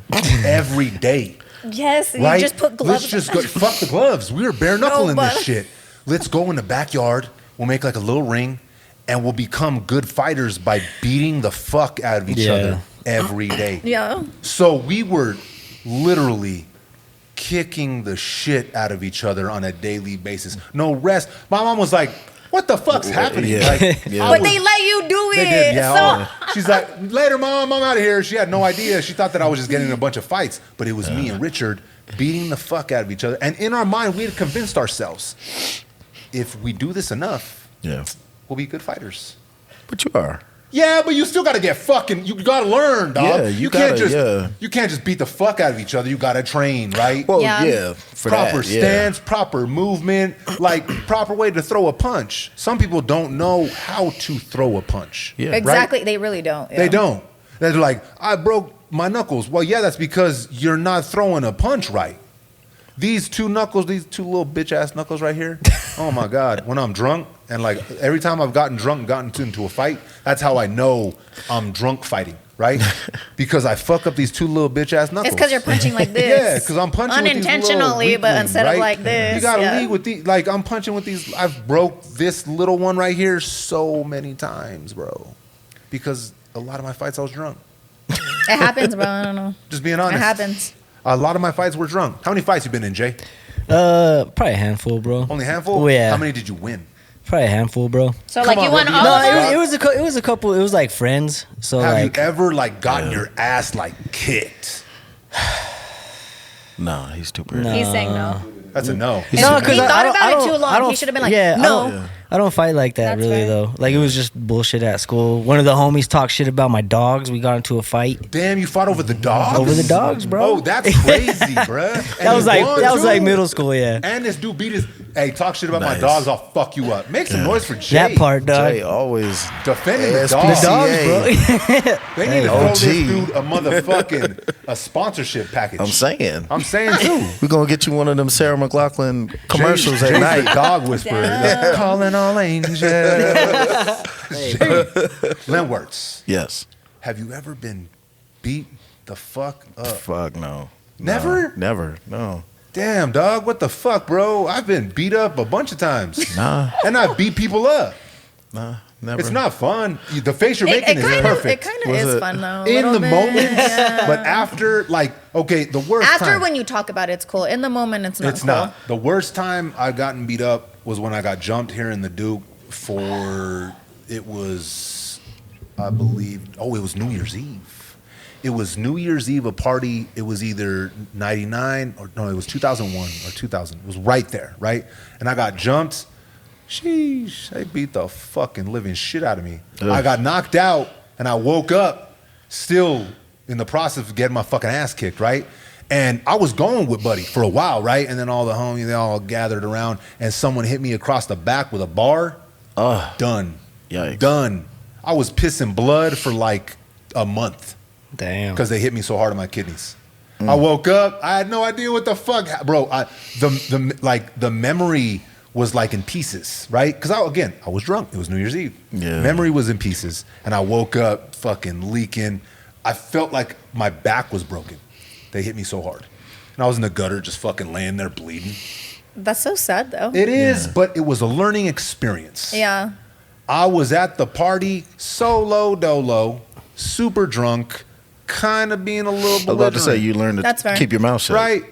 every day. Yes, Right? you just put gloves. Let's just go. Fuck the gloves. We were bare knuckling but- this shit. Let's go in the backyard. We'll make like a little ring, and we'll become good fighters by beating the fuck out of each Yeah. other every day. Yeah. So we were literally kicking the shit out of each other on a daily basis. No rest. My mom was like, "What the fuck's happening?" Yeah. Like, Yeah. I But was- they let you do it. they did, yeah. So oh. She's like, "Later, Mom, I'm out of here." She had no idea. She thought that I was just getting in a bunch of fights, but it was me and Richard beating the fuck out of each other. And in our mind, we had convinced ourselves, if we do this enough, Yeah. we'll be good fighters. But you are. Yeah, but you still got to get fucking. You got to learn, dog. Yeah, you gotta, can't just. yeah. You can't just beat the fuck out of each other. You got to train, right? Well, Yeah. yeah. For Proper that, yeah. stance, proper movement, like proper way to throw a punch. Some people don't know how to throw a punch. Yeah. exactly, they really don't. They yeah. don't. They're like, I broke my knuckles. Well, yeah, that's because you're not throwing a punch right. These two knuckles, these two little bitch ass knuckles right here. Oh my God. When I'm drunk, and like every time I've gotten drunk and gotten into a fight, that's how I know I'm drunk fighting, right? Because I fuck up these two little bitch ass knuckles. It's because you're punching like this. Yeah, because I'm punching with these unintentionally, little but weaklings, instead right? of like this. You gotta yeah. lead with these. Like I'm punching with these. I've broke this little one right here so many times, bro. Because a lot of my fights I was drunk. It happens, bro. I don't know. Just being It honest. happens. A lot of my fights were drunk. How many fights you been in, Jay? Probably a handful, bro. Only a handful? Oh, yeah. How many did you win? Probably a handful, bro. So like Come you on, want bro, all No, of them? it was a couple. It was like friends. So Have like, you ever like gotten your ass like kicked? No, he's too pretty. No. He's saying no. That's a no. He no, thought because about I it don't, too long. I don't- He should have been like, yeah, no. I don't fight like that That's really fair. though. Like it was just bullshit at school. One of the homies talked shit about my dogs. We got into a fight. Damn, you fought over the dogs? Over the dogs, bro. Oh, that's crazy, bruh. And That was you like won, that was too? like middle school, yeah. And this dude beat his. Hey, talk shit about my Nice. dogs. I'll fuck you up. Make some noise for Jay. That part, dog. Jay always Defending the ASPCA. dogs. The dogs, bro. They need to throw OG. this dude a motherfucking a sponsorship package. I'm saying. I'm saying too. We're going to get you one of them Sarah McLachlan commercials Jay's at night. the dog whisperer. Damn. Calling all angels. Lenwerts, Yes. have you ever been beat the fuck up? Fuck no. Never? No, never. No. Damn, dog, what the fuck, bro? I've been beat up a bunch of times. Nah. And I beat people up. Nah. Never. It's not fun. The face you're making is It perfect. kind of Was is it- fun though. a In little the bit. moment, Yeah. but after, like, okay, the worst After time. when you talk about it, it's cool. In the moment, it's not It's cool. not. The worst time I gotten beat up was when I got jumped here in the Duke for, it was, I believe, it was New Year's Eve. It was New Year's Eve, a party. It was either 99 or, no, it was 2001 or 2000. It was right there, right? And I got jumped. Sheesh, they beat the fucking living shit out of me. Ugh. I got knocked out and I woke up still in the process of getting my fucking ass kicked, right? And I was going with Buddy for a while, right? And then all the homies, they all gathered around and someone hit me across the back with a bar. Done. Yikes. Done. I was pissing blood for like a month Damn. because they hit me so hard on my kidneys. I woke up, I had no idea what the fuck, bro. The memory was like in pieces, right? Because I was drunk. It was New Year's Eve. Yeah. Memory was in pieces, and I woke up fucking leaking. I felt like my back was broken. They hit me so hard, and I was in the gutter, just fucking laying there bleeding. That's so sad though. It is, but it was a learning experience. Yeah. I was at the party, solo dolo, super drunk, kind of being a little I was about to belligerent. say you learned to That's fair. keep your mouth shut. Right.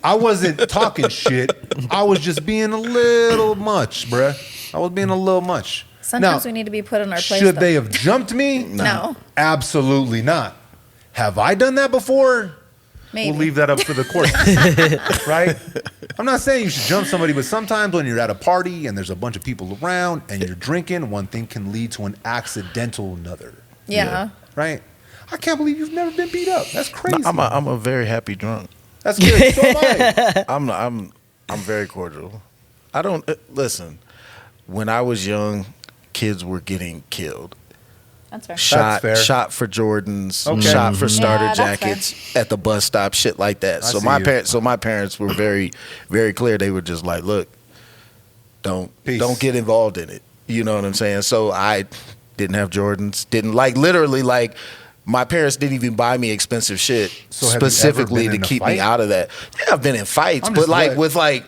I wasn't talking shit. I was just being a little much, bruh. I was being a little much. Sometimes Now, we need to be put in our place. should though. they have jumped me? No. Absolutely not. Have I done that before? Maybe. We'll leave that up for the court. Right? I'm not saying you should jump somebody, but sometimes when you're at a party and there's a bunch of people around and you're drinking, one thing can lead to an accidental another. Yeah. Right? I can't believe you've never been beat up. That's crazy. I'm a very happy drunk. That's good. So am I. I'm very cordial. I don't listen. When I was young, kids were getting killed. That's fair. fair. Shot for Jordans, Okay. shot for starter Yeah, that's jackets at the bus stop, shit like that. I So see my you. parents were very, very clear. They were just like, look, Peace. don't get involved in it. You know what I'm saying? So I didn't have Jordans. Didn't literally my parents didn't even buy me expensive shit So have you ever specifically been to in a keep fight? me out of that. Yeah, I've been in fights, I'm but just with it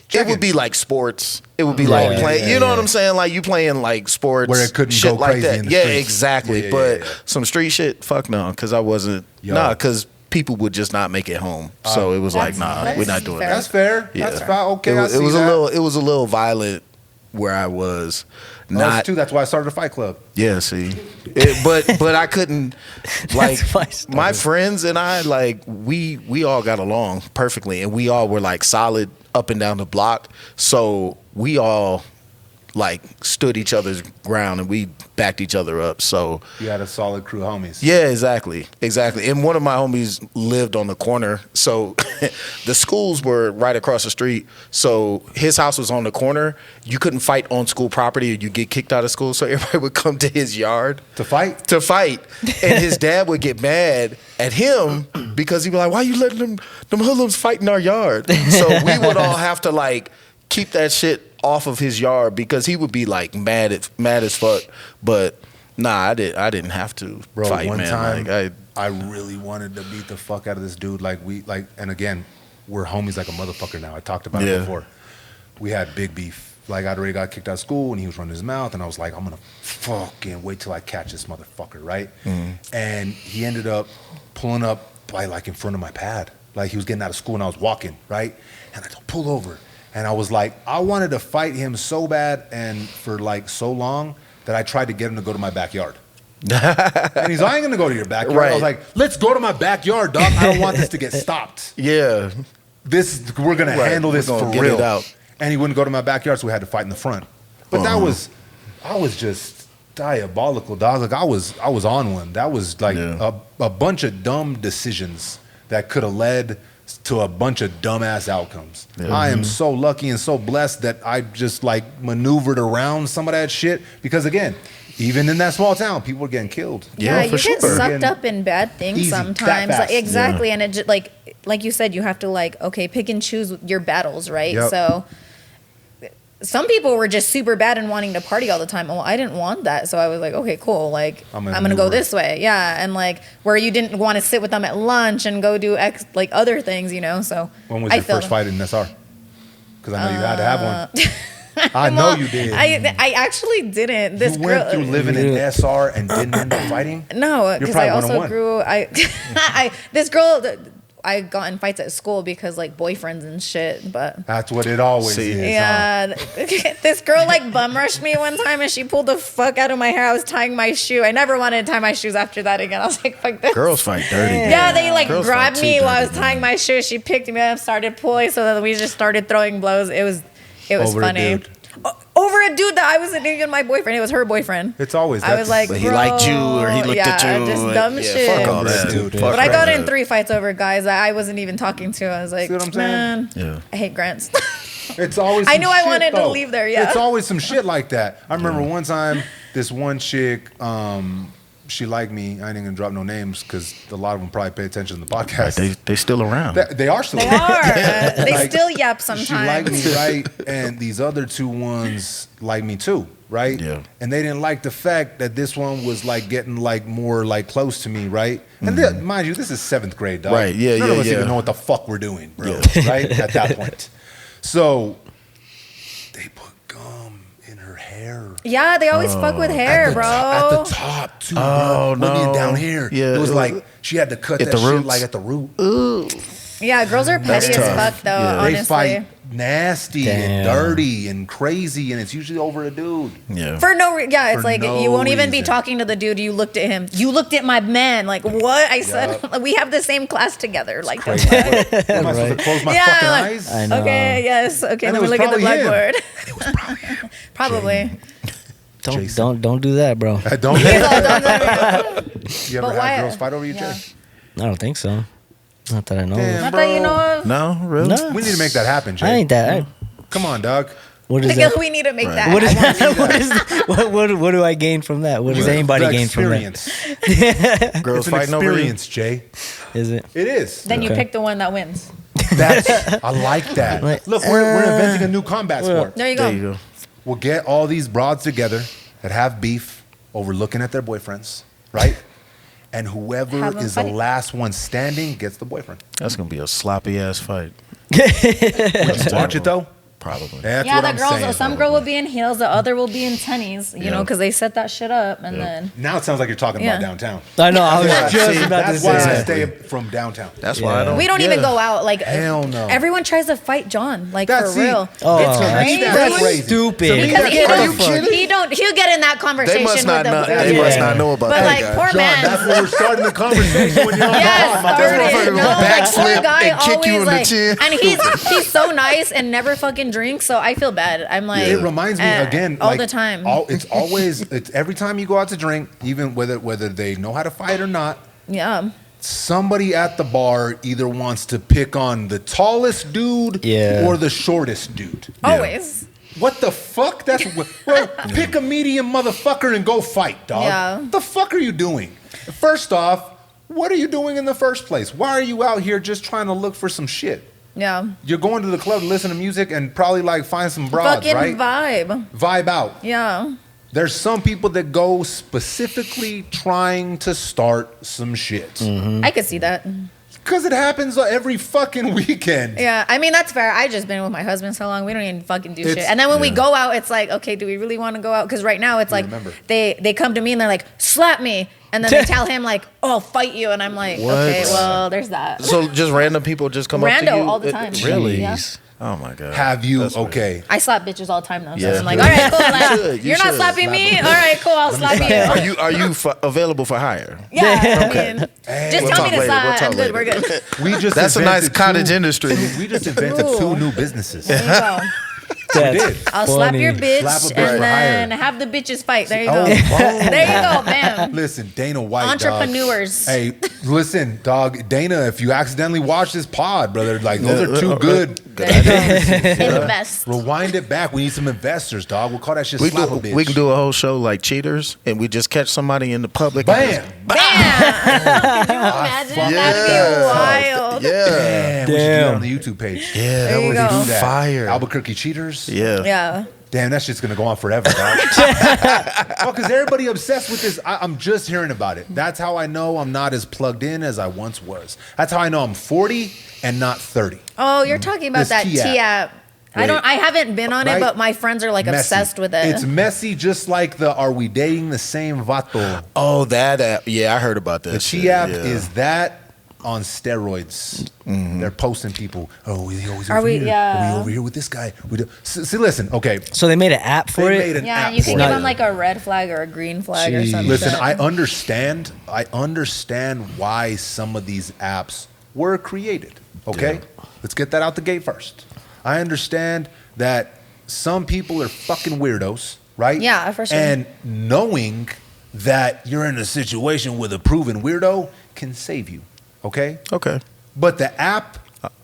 checking. would be like sports. It would be Yeah, like yeah, playing. yeah, you know yeah. what I'm saying? Like you playing like sports Where it couldn't shit go like crazy that. in the Yeah, streets. exactly. Yeah, but yeah. some street shit, fuck no, because I wasn't. Yo. Nah, because people would just not make it home. So it was like, That's- nah, we're not that's doing fair. that. That's fair. Yeah. That's fine. Okay, it was, I see it was that. it was a little violent where I was. Us Not too. That's why I started a fight club. yeah, see, but I couldn't like That's why I started. my friends and I we all got along perfectly, and we all were like solid up and down the block. So we all stood each other's ground and we backed each other up. So You had a solid crew of homies. yeah, exactly. And one of my homies lived on the corner, so the schools were right across the street. So his house was on the corner. You couldn't fight on school property, or you get kicked out of school. So everybody would come to his yard To fight? to fight, and his dad would get mad at him because he'd be like, "Why you letting them hoodlums fight in our yard?" So we would all have to keep that shit off of his yard because he would be mad as fuck. But nah, I didn't have to Bro, fight, one man. time I really wanted to beat the fuck out of this dude. And again, we're homies like a motherfucker now. I talked about Yeah. it before. We had big beef. I'd already got kicked out of school and he was running his mouth, and I was like, I'm gonna fucking wait till I catch this motherfucker, right? And he ended up pulling up by in front of my pad. He was getting out of school and I was walking, right? And I don't pull over. And I was like, I wanted to fight him so bad and for like so long that I tried to get him to go to my backyard. And he's like, I ain't gonna go to your backyard. I was Right. like, let's go to my backyard, dog. I don't want this to get stopped. Yeah. We're gonna Right. handle this We're for gonna get real. it out. And he wouldn't go to my backyard, so we had to fight in the front. But I was just diabolical, dog. Like I was on one. That was like a bunch of dumb decisions that could have led to a bunch of dumbass outcomes. Yeah. I am so lucky and so blessed that I just like maneuvered around some of that shit because again, even in that small town, people were getting killed. Yeah, you for get sure. sucked up in bad things Easy, that sometimes. fast. Like, exactly, and it just, like you said, you have to like pick and choose your battles, right? Yep. So some people were just super bad and wanting to party all the time. Well, I didn't want that, so I was like, okay, cool. Like I'm gonna go maneuver. this way, yeah. And like where you didn't want to sit with them at lunch and go do other things, So When was I your feel first fight in SR? Because I know you had to have one. I know you did. I actually didn't. This you girl went through living in SR and didn't end up fighting? No, You're because probably I also 101. grew. This girl, I got in fights at school because like boyfriends and shit. But That's what it always See. is. Huh? yeah, this girl like bum rushed me one time and she pulled the fuck out of my hair. I was tying my shoe. I never wanted to tie my shoes after that again. I was like, fuck this. Girls fight dirty. Yeah, they like Girls grabbed fight me too while I was dirty, tying my shoe. She picked me up, started pulling, so that we just started throwing blows. It was Over a funny. dude. Over a dude that I wasn't even my boyfriend. It was her boyfriend. It's always I was like, But he bro, liked you or he looked at you. just and- dumb yeah, shit. Fuck all that. Dude. Fuck But I all got in that. 3 fights over guys that I wasn't even talking to. I was like, See what I'm saying? man, Yeah. I hate Grants. It's always. I some knew I shit, wanted to though. leave there, yeah. It's always some shit like that. I remember one time, this one chick, she liked me. I ain't gonna drop no names because a lot of them probably pay attention to the podcast. They still around. They are still. They are. They Like, still yap She liked sometimes. me, right? And these other 2 ones like me too, right? Yeah. And they didn't like the fact that this one was like getting like more like close to me, right? And then, mind you, this is 7th grade, dog. Right, yeah, None of yeah, us yeah. even know what the fuck we're doing, bro. Yeah. Right? At that point. So they put gum in her hair. Yeah, they always fuck with hair, At the bro. At the top too, Oh, bro. Wasn't no. it down here? Yeah, It was it like was- she had to cut at that the shit roots. like at the root. Yeah, girls are That's petty as tough. fuck, though, Yeah. They honestly. fight nasty and Damn. dirty and crazy, and it's usually over a dude. Yeah. For no reason. Yeah, it's For like no you won't even be reason. talking to the dude. You looked at him. You looked at my man. Like, what? I said, Yup. we have the same class together. Like, Crazy. What, am I supposed to close my Yeah, fucking like- eyes? I know. okay, yes. Okay, And let it me was look at the probably him. blackboard. And it was probably him. Probably. Jason. Don't do that, bro. Don't He's you all done. ever But had why- girls fight over you, yeah. Jay? I don't think so. Not that I know. Damn. of. Not that you know of. No, really? No. We need to make that happen, Jay. I ain't that. Come on, dog. What is that? We need to make Right. that. What is happen. that? What is that? What do I gain from that? What does anybody The gain from that? experience. Girls It's an fighting over you. experience, Jay. Is it? It is. Then you Okay. pick the one that wins. That's. I like that. Like, Look, we're inventing a new combat sport. There you go. There you go. We'll get all these broads together that have beef over looking at their boyfriends, right? And whoever Have 'em is the fight. last one standing gets the boyfriend. That's gonna be a sloppy ass fight. Would you watch it though? Probably. That's Yeah, what the I'm girls. saying. Some girl will be in heels, the other will be in tennies. You know, Yeah. because they set that shit up, and then Now it sounds like you're talking Yeah. about downtown. I know. I was Yeah, just see, about to that's why I say stay that. from downtown. That's why I Yeah. don't. we don't even go out. Like, Hell no. Everyone tries to fight John, like That's for real. Oh, it's that's crazy. crazy. Stupid. To me, Because that's he crazy. he'll get in that They conversation must with not the know. yeah. They must Yeah. not know about But that like, guy. poor John, man. that's when we're starting the conversation when you're on Yes, top. started. No, like, poor Backflip guy and kick you always in the like, chin. and he's so nice and never fucking drinks. So I feel bad. I'm like, It reminds me again, all like, the time. It's every time you go out to drink, even whether they know how to fight or not. Yeah, Somebody at the bar either wants to pick on the tallest dude Yeah. or the shortest dude. always. What the fuck? Well, pick a medium motherfucker and go fight, dog. Yeah. What the fuck are you doing? First off, what are you doing in the first place? Why are you out here just trying to look for some shit? Yeah, You're going to the club to listen to music and probably like find some broads, fucking right? vibe. Vibe out. Yeah, There's some people that go specifically trying to start some shit. I could see that. Because it happens every fucking weekend. Yeah, I mean that's fair. I just been with my husband so long, we don't even fucking do shit. It's- And then when we go out, it's like, okay, do we really want to go out? Because right now it's like remember. they come to me and they're like, slap me, and then they tell him like, oh, I'll fight you, and I'm like, What? okay, well, there's that. So just random people just come up to you? Rando all the time. Really? Yeah. Oh my god. Have you? That's weird. Okay. I slap bitches all the time though. So Yeah. I'm like, all right, cool. Like, should, you you're not should. slapping me. All right, cool. I'll slap you. Are you available for hire? Yeah. I mean, Hey, just We'll tell talk me to later. We'll slap. talk I'm good. We're later. good. We just That's a nice invented cottage industry. We just invented two new businesses. There you go. That's I'll slap your bitch Slap a bitch and for then hire. have the bitches fight. There you Oh, go. boom. There you go. Bam. Listen, Dana White, Entrepreneurs. Dog. Hey, listen, dog. Dana, if you accidentally watch this pod, brother, like those are two good. There you go. Invest. Rewind it back. We need some investors, dog. We'll call that shit We slap a bitch. can do a whole show like Cheaters, and we just catch somebody in the public. Bam. Bam. Can you imagine? That'd be wild. Yeah. Damn. We should do that on the YouTube page. Yeah, There that you would go. be Do that. fire. Albuquerque Cheaters. Yeah. Yeah. Damn, that shit's gonna go on forever, dog. Oh, because everybody obsessed with this. I'm just hearing about it. That's how I know I'm not as plugged in as I once was. That's how I know I'm 40 and not 30. Oh, you're talking about This that T app. T app. Wait. I haven't been on Right? it, but my friends are like Messy. obsessed with it. It's messy, just like the "Are we dating the same vato?" Oh, that app. Yeah, I heard about that. The shit. T app Yeah. is that on steroids. They're posting people. Oh, we always Are over we- here. yeah. Are we over here with this guy? We do. See, listen. Okay, So they made an app for they it. made an yeah, app you can for give it. them like a red flag or a green flag or Jeez. something. Listen, I understand why some of these apps were created. Okay? Let's get that out the gate first. I understand that some people are fucking weirdos, right? Yeah, for sure. And knowing that you're in a situation with a proven weirdo can save you. Okay? Okay. But the app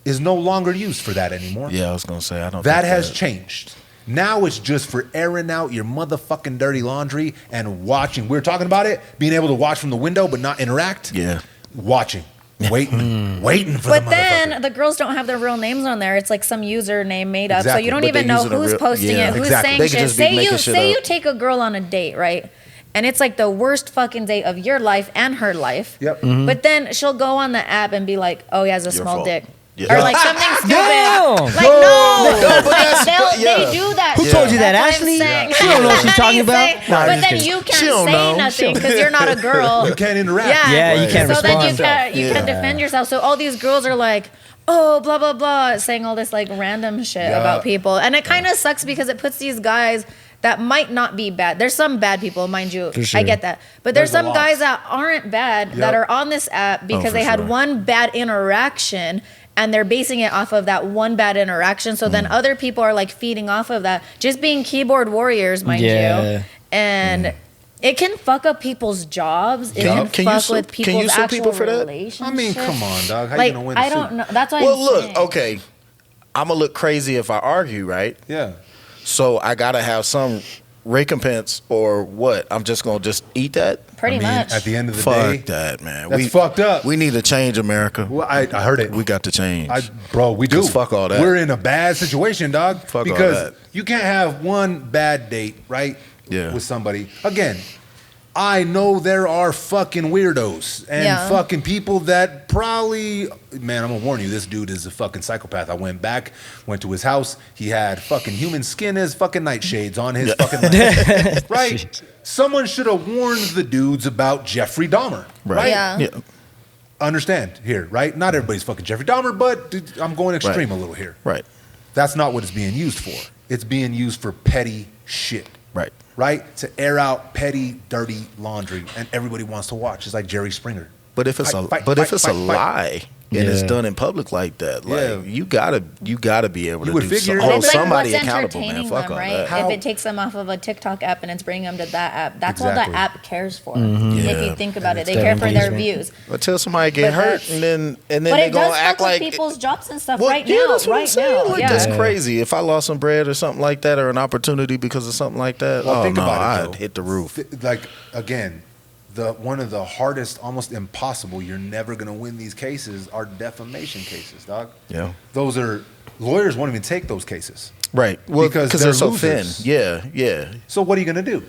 is no longer used for that anymore. Yeah, I was gonna say I don't. That think has changed. Now it's just for airing out your motherfucking dirty laundry and watching. We were talking about it, being able to watch from the window but not interact. Yeah. Watching, waiting for But the then motherfucker. the girls don't have their real names on there. It's like some username made up, so Exactly. you don't But they even know use it a who's real- posting yeah. it, who's Exactly. saying They could shit. just be making shit Say up. you take a girl on a date, right? And it's like the worst fucking date of your life and her life. Yep. But then she'll go on the app and be like, "Oh, he has a Your small fault. dick." Yeah. Or like something stupid. Damn. Like no, but like, that's- they do that. Who shit. told you that, That's what I'm Ashley? saying. She don't know what she's That's talking you about. say. Nah, I'm But just then kidding. you She can't don't say know. nothing because you're not a girl. You can't interact. Yeah, Yeah, you can't so then respond. you can't defend yourself. So all these girls are like, oh, blah blah blah, saying all this like random shit Yeah. about people, and it kind of sucks because it puts these guys that might not be bad. There's some bad people, mind you. For sure. I get that, but there's There's a some lot. guys that aren't bad that Yep. are on this app because for they had sure. one bad interaction. And they're basing it off of that one bad interaction. So then other people are like feeding off of that, just being keyboard warriors, mind Yeah. you. And it can fuck up people's jobs. It Can can you fuck sue- with can people's you sue actual people for that? relationships. I mean, come on, dog. How Like, you gonna win? I a suit? don't know. That's why Well, I'm look. saying. Okay. I'm gonna look crazy if I argue, right? Yeah. So I gotta have some recompense or what? I'm just gonna just eat that. Pretty I mean, much. at the end of the Fuck day, that, man. that's fucked up. We need to change America. well, I heard it. We got to change. Bro, we do. 'Cause fuck all that. We're in a bad situation, dog. Fuck all because that. you can't have one bad date, right? Yeah. With somebody. Again, I know there are fucking weirdos and Yeah. fucking people that probably, man, I'm gonna warn you, this dude is a fucking psychopath. I went to his house. He had fucking human skin as fucking nightshades on his fucking leg. Right? Someone should have warned the dudes about Jeffrey Dahmer. Right? Yeah. Yeah. Understand here, right? Not everybody's fucking Jeffrey Dahmer, but dude, I'm going extreme Right. a little here. Right. That's not what it's being used for. It's being used for petty shit. Right. Right? To air out petty, dirty laundry, and everybody wants to watch. It's like Jerry Springer. But if it's Fight, a fight, but fight, if it's fight, a fight. lie and it's Yeah. done in public like that, like Yeah. you gotta be able You to would do figure- hold It's like somebody what's accountable, man. entertaining Fuck them, all right? that. How- If it takes them off of a TikTok app and it's bringing them to that app, that's all Exactly. that app cares for. Yeah. If you think about it, they That care for their engagement. views. Until somebody get But hurt that's- and then But they it does gonna act fuck with like people's jobs and stuff Well, right yeah, now. that's what I'm Right saying. now, Like, yeah. that's crazy. If I lost some bread or something like that, or an opportunity because of something like that, Well, oh think no, about it, I'd though. hit the roof. Like, again, one of the hardest, almost impossible, you're never going to win these cases are defamation cases, dog. Yeah. Those are, lawyers won't even take those cases. Right. Well, Because because they're they're so thin. losers. Yeah, yeah. So what are you going to do?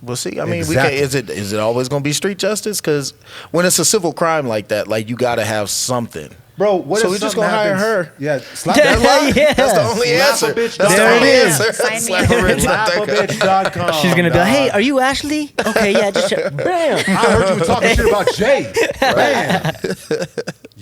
Well, see, I mean, Exactly. we can't, is it always going to be street justice? Because when it's a civil crime like that, like you got to have something. Bro, what So if we just something gonna hire happens- her? Yeah, slap Yeah. that line. Yeah. That's the only Slap a answer. bitch, That's There the it only is. answer. Sign me Slap up. a bitch, not that guy. Slapabitch.com. She's gonna be like, "Hey, dog. are you Ashley? Okay, yeah, just bam." I heard you were talking shit about Jay. Man.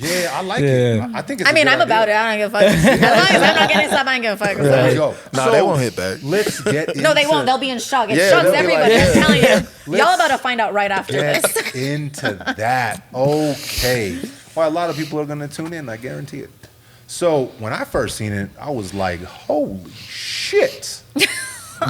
Yeah, I like Yeah. it. I think it's I mean, I'm about it. I don't give a fuck. As long as I'm not getting slapped, I ain't gonna fuck. There you go. Nah, they won't hit back. Let's get No, they into- won't. They'll be in shock. It Yeah, shocks they'll be everybody. like, I'm yeah. telling you. Let's Y'all about to find out right after Get this. into that. Okay. Well, a lot of people are going to tune in. I guarantee it. So when I first seen it, I was like, holy shit.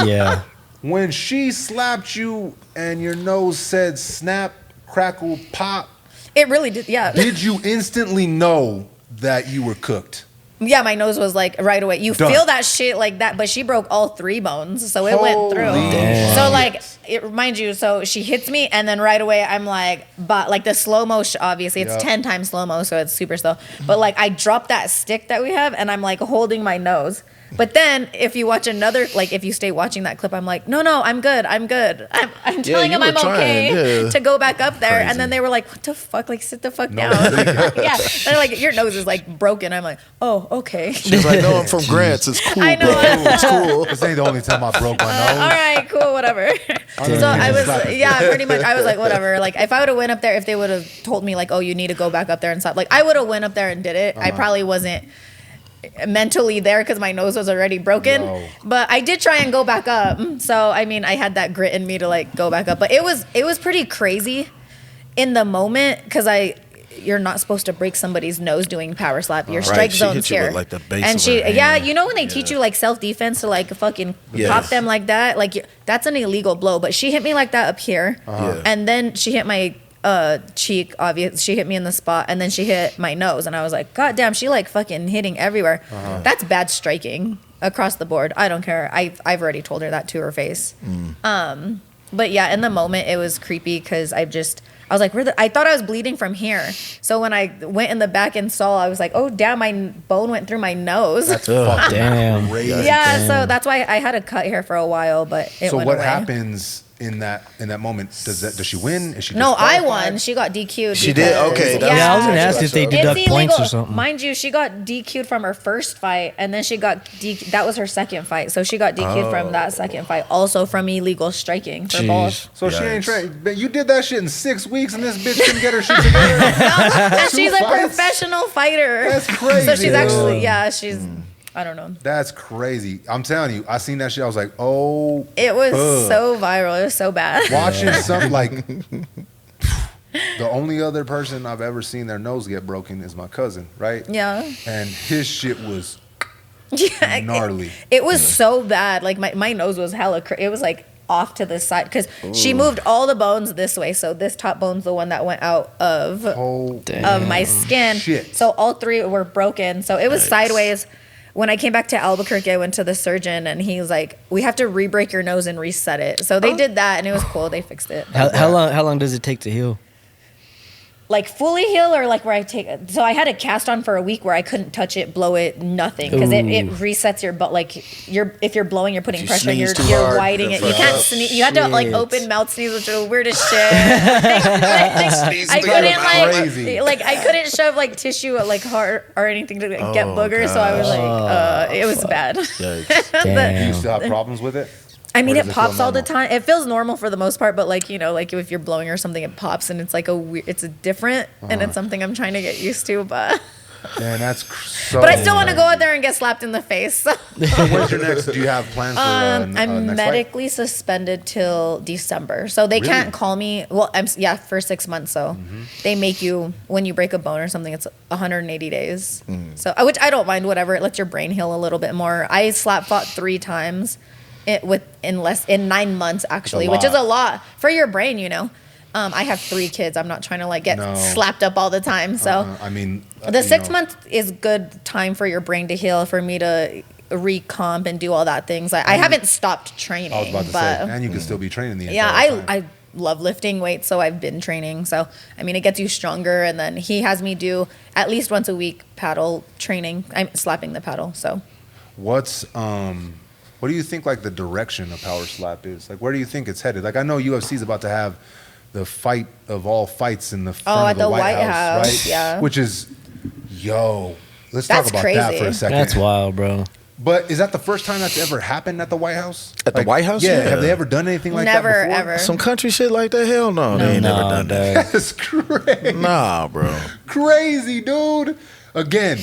Yeah. When she slapped you and your nose said snap, crackle, pop, It really did. Yeah. did you instantly know that you were cooked? Yeah, my nose was like right away. You Done. feel that shit like that, but she broke all 3 bones, so it went through. Holy Damn. So like, it reminds you. So she hits me, and then right away I'm like, but like the slow mo. Obviously, it's Yeah. 10 times slow mo, so it's super slow. But like, I dropped that stick that we have, and I'm like holding my nose. But then if you watch another, like if you stay watching that clip, I'm like, no, I'm good. I'm telling you them were I'm okay trying, yeah. to go back up there. Crazy. And then they were like, what the fuck? Like, sit the fuck No. down. Yeah. They're like, your nose is like broken. I'm like, oh, okay. She's like, no, I'm from Grants. It's cool, I know. bro. It's cool. This ain't the only time I broke my nose. All right, cool, whatever. So I was, yeah, pretty much. I was like, whatever. Like, if I would have went up there, if they would have told me, like, oh, you need to go back up there and stuff, like, I would have went up there and did it. I probably wasn't mentally there because my nose was already broken. No. But I did try and go back up. So I mean, I had that grit in me to like go back up. But it was pretty crazy in the moment because you're not supposed to break somebody's nose doing power slap. Your strike Right, she zone's hit you with, here. like, the base and of she, her hand. yeah, you know when they teach you like self defense to like fucking Yes. pop them like that, like that's an illegal blow. But she hit me like that up here, Yeah. and then she hit my cheek. Obvious, she hit me in the spot, and then she hit my nose, and I was like, God damn, she like fucking hitting everywhere. That's bad striking across the board. I don't care. I've already told her that to her face. But yeah, in the moment it was creepy because I was like, I thought I was bleeding from here. So when I went in the back and saw, I was like, oh damn, my bone went through my nose. That's fucking Damn. crazy. yeah, Damn. so that's why I had a cut here for a while, but it So went what away. happens in that moment? Does she win? Is she No, I disqualified? won. She got DQ'd. She did? because- Okay, that's- Yeah, I was gonna ask if they It's deduct points illegal. or something. Mind you, she got DQ'd from her first fight, and then she got that was her second fight. So she got DQ'd from that second fight, also from illegal striking for both. So she ain't Yikes. trained. But you did that shit in 6 weeks, and this bitch couldn't get her shit together. And she's a fights? professional fighter. That's crazy, So she's actually, dude. yeah, she's, I don't know. That's crazy. I'm telling you, I seen that shit. I was like, oh. It was Ugh. so viral. It was so bad. Watching something like the only other person I've ever seen their nose get broken is my cousin, right? Yeah. And his shit was Yeah. gnarly. It was so bad. Like my nose was hella. It was like off to the side because she moved all the bones this way. So this top bone's the one that went out of Oh, of my skin. shit. So all 3 were broken. So it was sideways. When I came back to Albuquerque, I went to the surgeon and he was like, "We have to re-break your nose and reset it." So they did that and it was cool. They fixed it. How long does it take to heal? Like fully heal or like where I take it. So I had a cast on for a week where I couldn't touch it, blow it, nothing. Because it resets your butt. Like if you're blowing, you're putting If you pressure, sneeze too you're hard, widening it. it'll You can't fuck up. sneeze. You have to like Shit. open mouth sneeze, which is the weirdest shit. I couldn't Crazy. like I couldn't shove like tissue like hard or anything to like, get boogers. So I was like, it was bad. Yikes. Do you Damn. still have problems with it? I mean, Or it does it feel pops all the normal? time. It feels normal for the most part, but like like if you're blowing or something, it pops and it's like it's a different, and it's something I'm trying to get used to. But Man, that's so. but I still want to go out there and get slapped in the face. So when's your next? Do you have plans for I'm next fight? medically suspended till December, so they Really? can't call me. Well, for 6 months. So they make you when you break a bone or something, it's 180 days. So which I don't mind. Whatever, it lets your brain heal a little bit more. I slap fought 3 times. In 9 months actually, which is a lot for your brain, I have 3 kids. I'm not trying to like get No. slapped up all the time. So I mean, the 6 months is good time for your brain to heal, for me to recomp and do all that things. I haven't stopped training, I was about to but say, and you can still be training the entire yeah, time. I love lifting weights, so I've been training. So I mean, it gets you stronger, and then he has me do at least once a week paddle training. I'm slapping the paddle. So What do you think like the direction of Power Slap is? Like, where do you think it's headed? Like, I know UFC's about to have the fight of all fights in the front at of the the White White House, House, right? yeah. Which is, let's That's talk about that crazy. for a second. That's wild, bro. But is that the first time that's ever happened at the White House? At the White House? Yeah. Yeah. Have they ever done anything like Never, that before? ever. Some country shit like that? Hell no. They ain't never done that. That's crazy. Nah, bro. Crazy, dude. Again,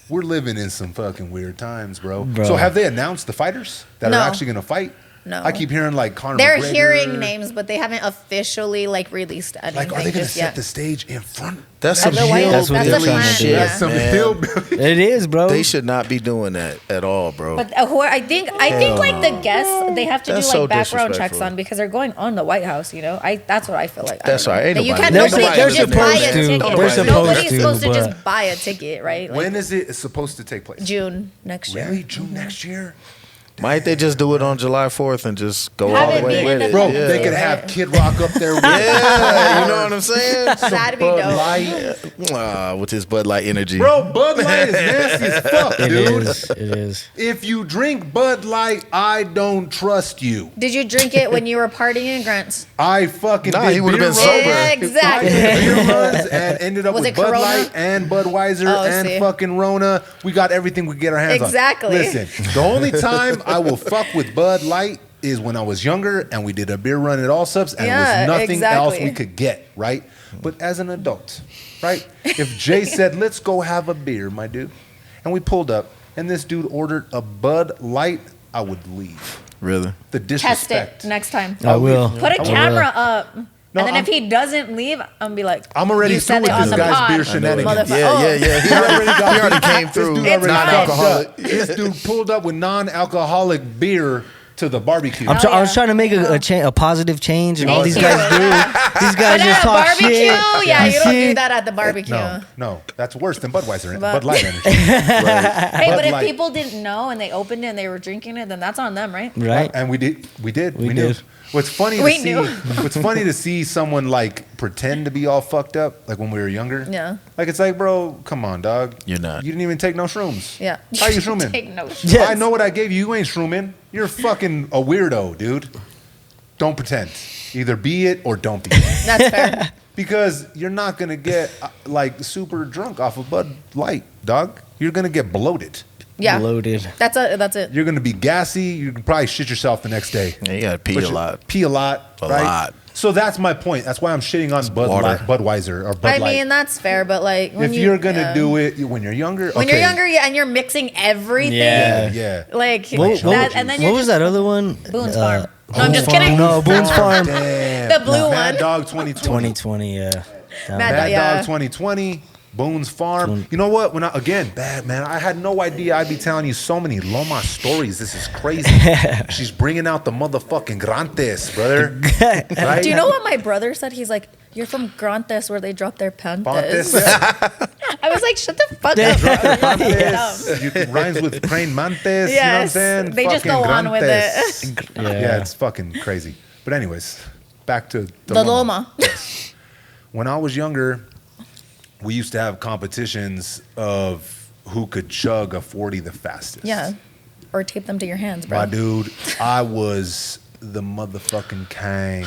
we're living in some fucking weird times, bro. Bro. So have they announced the fighters that No. are actually going to fight? No. I keep hearing like Conor They're McGregor. hearing names, but they haven't officially like released anything. Like, are they going to just set yet. the stage in front? That's At some the White House, That's what hillbilly they're trying to do. shit, That's some man. hillbilly. It is, bro. They should not be doing that at all, bro. But I think like the guests they have to That's do so like background checks disrespectful. on because they're going on the White House. You know, that's what I feel like. That's I don't know. right. Ain't That you nobody- can't. They're Nobody supposed- can just they're buy a supposed to. ticket. They're supposed Nobody's to, supposed to but- just buy a ticket, right? Like When is it supposed to take place? June next year. Really? June next year? Might they just do it on July 4th and just go Have all it the way be with in the it? Bro, Yeah. they could have Kid Rock up there with Yeah, you know what I'm saying? That'd be Bud dope. Light. With his Bud Light energy. Bro, Bud Light is nasty as fuck, It dude. is. It is. If you drink Bud Light, I don't trust you. Did you drink it when you were partying in Grants? I fucking Nah, did he would've beer been runs. sober. Yeah, exactly. I did beer runs and ended up Was with it Bud Corona? Light and Budweiser Oh, and see. fucking Rona. We got everything we get our hands Exactly. on. Listen, the only time I will fuck with Bud Light is when I was younger and we did a beer run at All Subs and Yeah, it was nothing else exactly. we could get, right? But as an adult, right? If Jay said, let's go have a beer, my dude, and we pulled up and this dude ordered a Bud Light, I would leave. Really? The Test disrespect. it next time. I will. Put a I will. camera up. No, and then I'm- if he doesn't leave, I'm gonna be like, I'm already you through said with it on this the guy's pod, beer shenanigans. motherfucker. Yeah, Oh. yeah, yeah. He already came through. This dude It's already fine. fucked up. This dude pulled up with non-alcoholic beer to the barbecue. Oh, I was yeah. trying to make a positive change, and all Thank these you. guys do. These guys But at just a talk barbecue, shit. yeah, you don't see? do that at the barbecue. No, that's worse than Budweiser, But- Bud Light energy. Hey, Bud but if Light. people didn't know and they opened it and they were drinking it, then that's on them, right? Right? And we knew. We Knew. did. What's funny to We see? knew. What's funny to see someone like pretend to be all fucked up, like when we were younger. Yeah. Like it's like, bro, come on, dog. You're not. You didn't even take no shrooms. Yeah. How you shrooming? Take no shit. Yes. I know what I gave you. You ain't shrooming. You're fucking a weirdo, dude. Don't pretend. Either be it or don't be it. That's fair. Because you're not gonna get like super drunk off of Bud Light, dog. You're gonna get bloated. Yeah. Loaded. That's it. You're gonna be gassy. You can probably shit yourself the next day. Yeah, you gotta pee But a you- lot. Pee a lot. A right? lot. So that's my point. That's why I'm shitting on Budweiser or Bud I Light. mean, that's fair, but like, when if you're gonna do it when you're younger, when okay. you're younger, yeah, and you're mixing everything, Yeah. yeah. like What, that, and then what you're was just that other one? Boone's Farm. No, I'm Boone's just Farm. kidding. No, Boone's Farm. Damn. The blue Mad one. Dog 2020. 2020, yeah. That Mad one. Mad yeah. Dog 2020. Boone's Farm. You know what? When bad man, I had no idea I'd be telling you so many Loma stories. This is crazy. She's bringing out the motherfucking grantes, brother. Right? Do you know what my brother said? He's like, "You're from Grantes, where they drop their pantes." Pantes, yeah. I was like, "Shut the fuck up, bro." Pantes. You can rhymes with crane mantes. You know what I'm Yes. saying? They just Fucking go on with grantes. it. Yeah, it's fucking crazy. But anyways, back to The Loma. When I was younger, we used to have competitions of who could chug a 40 the fastest. Yeah, or tape them to your hands, bro. My dude, I was the motherfucking king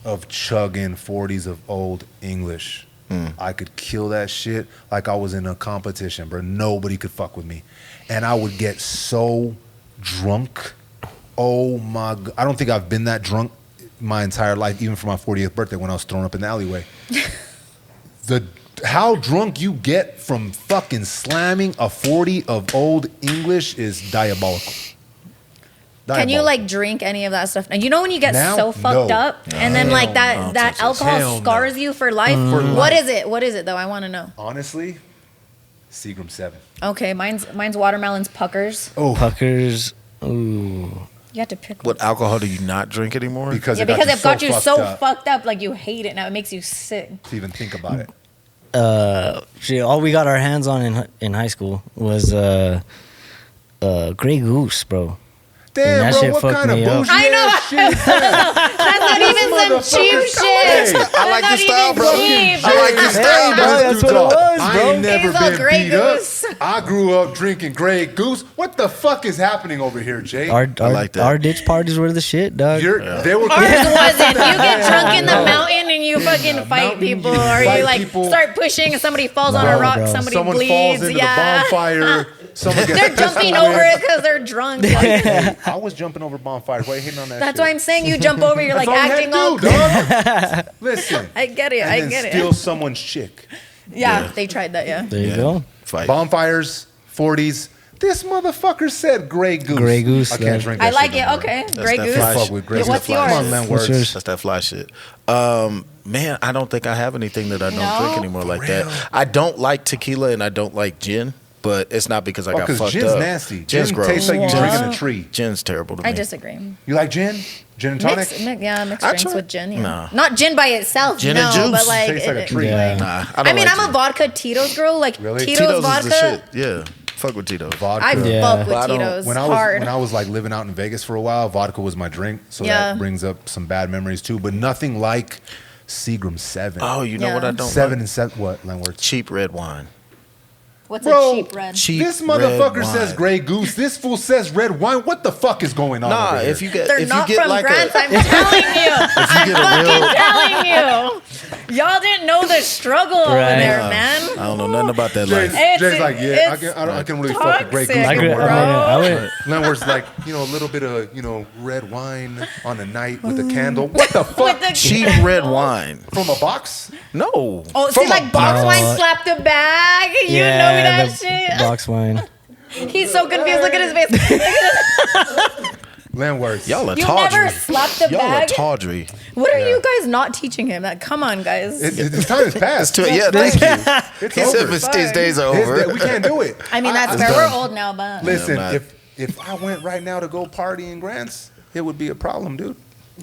of chugging 40s of old English. I could kill that shit like I was in a competition, bro. Nobody could fuck with me. And I would get so drunk. Oh my God. I don't think I've been that drunk my entire life, even for my 40th birthday when I was thrown up in the alleyway. How drunk you get from fucking slamming a 40 of old English is diabolical. Can you like drink any of that stuff? And you know when you get Now? so fucked No. up, and then like that Hell alcohol no. scars you for life. What is it? What is it though? I want to know. Honestly, Seagram 7. Okay, mine's watermelons puckers. Oh, Puckers. Ooh. You have to pick one. What alcohol do you not drink anymore? because Yeah, it got because you it got you so up fucked up, like you hate it now. It makes you sick. to even think about it. Shit, all we got our hands on in high school was Grey Goose, bro. Damn, that bro, shit what fucked kind of me up. bougie I know. ass shit is that? That's not even some cheap motherfucker's shit. coming. I like That's your not style, even bro. cheap. I like your style, bro. That's what it was, I bro. ain't never He's all been Grey beat Goose. up. I grew up drinking Grey Goose. What the fuck is happening over here, Jay? Our like that. our ditch parties were the shit, dog. They were Ours wasn't. You get drunk in the No. mountain and you fucking the fight mountain, people, you or fight you like people. start pushing and somebody falls on No, a rock, bro. somebody Someone bleeds. falls into Yeah. the bonfire. someone gets They're pistol jumping over whipped. it because they're drunk. Like, Hey, I was jumping over bonfires. Why are you hitting on that? that's shit? why I'm saying you jump over. You're like That's acting all all. you had to do, dog. Listen. I get it. And I then get steal it. someone's chick. Yeah, they tried that. Yeah. There you go. Fight. Bonfires, 40s. This motherfucker said Grey Goose. Grey Goose, I can't yeah. drink that I like shit it. no more. Okay, That's Grey that Goose. fly Fuck shit. with Grey Yeah, what's Goose. yours? Come on, man. What's Words. yours? That's that fly shit. Man, I don't think I have anything that I don't No? drink anymore like real? that. I don't like tequila and I don't like gin, but it's not because I got Because fucked gin's up. nasty. Gin's Gin gross. tastes like you What? drinking a tree. Gin's terrible to me. I disagree. You like gin? Gin and tonic? Mixed I drinks try- with gin. Yeah. Nah. Not gin by itself. Gin no, and juice. but like, Tastes like a tree. Yeah. Nah, I I don't mean, like I'm gin. a vodka Tito's girl. Like Really? Tito's vodka. is the shit. Yeah. Fuck with Tito's. Vodka. I Yeah. fuck with But I don't- Tito's When hard. I was like living out in Vegas for a while, vodka was my drink, so Yeah. that brings up some bad memories too. But nothing like Seagram 7. Oh, you know Yeah. what I don't 7 like? and 7. What, Landworth? Cheap red wine. What's Bro, a cheap red? Cheap This motherfucker red says wine. Grey Goose. This fool says red wine. What the fuck is going on? Nah, over here? if you get They're if not you get from like Grants. a I'm telling you. I'm get a fucking real- telling you. Y'all didn't know the struggle over Right. there, I man. don't know nothing about that Jay's, life. It's- Jay's like, yeah, it's I can really fuck with Grey Goose. toxic, I no agree. more. I would. Landworth's like, a little bit of, red wine on a night with a candle. What the fuck? With the Cheap red wine. From a box? No. Oh, From see, a like box No. wine slapped the bag. You Yeah, know that the shit. box wine. He's so confused. Look at his face. Look at Landworth. Y'all are you tawdry. never slapped the Y'all are bag. tawdry. What are you guys not teaching him? That come on, guys. His time has passed. Yeah, thank you. It's He said over. his days are over. We can't do it. I mean, that's fair. We're old now, but Listen, Yeah, I'm not. if I went right now to go party in Grants, it would be a problem, dude.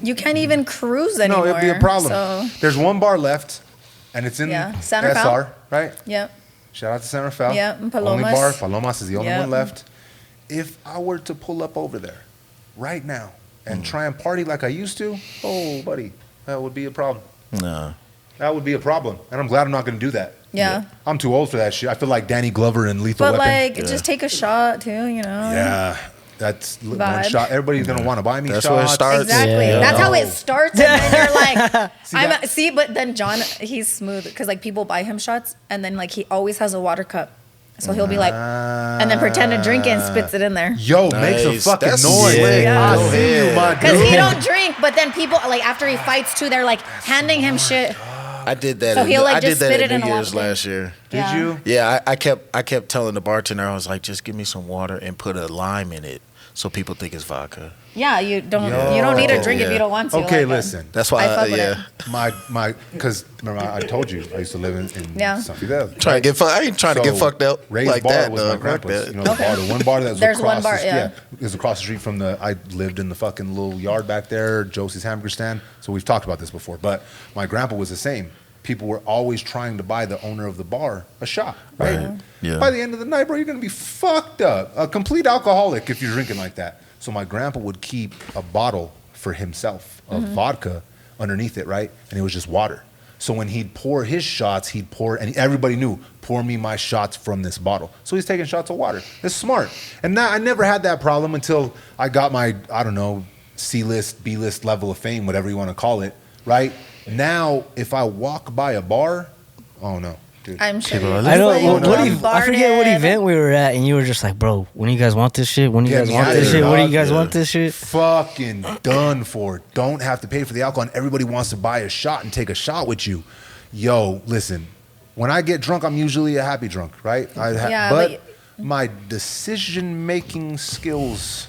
you can't even cruise anymore. No, it'd be a problem. So, There's one bar left, and it's in Yeah, San SR, Rafael. right? yep. Shout out to San Rafael. Yeah, and Only Palomas. bar. Palomas is the only Yep. one left. If I were to pull up over there right now and try and party like I used to, oh, buddy, that would be a problem. Nah. That would be a problem. And I'm glad I'm not going to do that. Yeah. I'm too old for that shit. I feel like Danny Glover in Lethal But Weapon. like, just take a shot too. You know. Yeah. That's one Vibe. shot. Everybody's going to want to buy me That's shots. where it starts. Exactly. Yeah. That's how it No. starts, and then you're like, that- see, but then John, he's smooth because like people buy him shots, and then like he always has a water cup, so he'll be like, and then pretend to drink it and spits it in there. Yo, make some Nice. fucking That's noise. slick. Yeah. I Go see you, ahead. my Because dude. he don't drink, but then people like after he fights too, they're like handing him shit. I did that. So he'll, like, I did just that spit at it in New a Year's water. last year. Did Yeah. you? Yeah, I kept telling the bartender, I was like, just give me some water and put a lime in it, so people think it's vodka. Yeah, you don't Yo. need to drink if Yeah. you don't want to. Okay, like, listen. That's why. I fuck with Yeah, Because remember I told you I used to live in Yeah. San Fidel. trying to get fucked. I ain't trying to get So, fucked up Ray's like bar that. was my dog. Fuck grandpa's. that. You know, the bar, the one bar that was There's across one bar, the, yeah. it was across the street from I lived in the fucking little yard back there, Josie's hamburger stand. So we've talked about this before. But my grandpa was the same. People were always trying to buy the owner of the bar a shot, right? Right. Yeah. By the end of the night, bro, you're gonna be fucked up. A complete alcoholic if you're drinking like that. So my grandpa would keep a bottle for himself of vodka underneath it, right? And it was just water. So when he'd pour his shots, and everybody knew, pour me my shots from this bottle. So he's taking shots of water. It's smart. And now I never had that problem until I got my, I don't know, C-list, B-list level of fame, whatever you want to call it, right? Now, if I walk by a bar, oh no, dude. I'm sure. People are you're I know. just, like, I forget what bombarded. event we were at, and you were just like, "Bro, when you guys want this shit? When you Get guys me want outta this here, shit? When do dog. you guys Yeah. want this shit?" Fucking done for. Don't have to pay for the alcohol, and everybody wants to buy a shot and take a shot with you. Yo, listen, when I get drunk, I'm usually a happy drunk, right? Yeah, but but my decision-making skills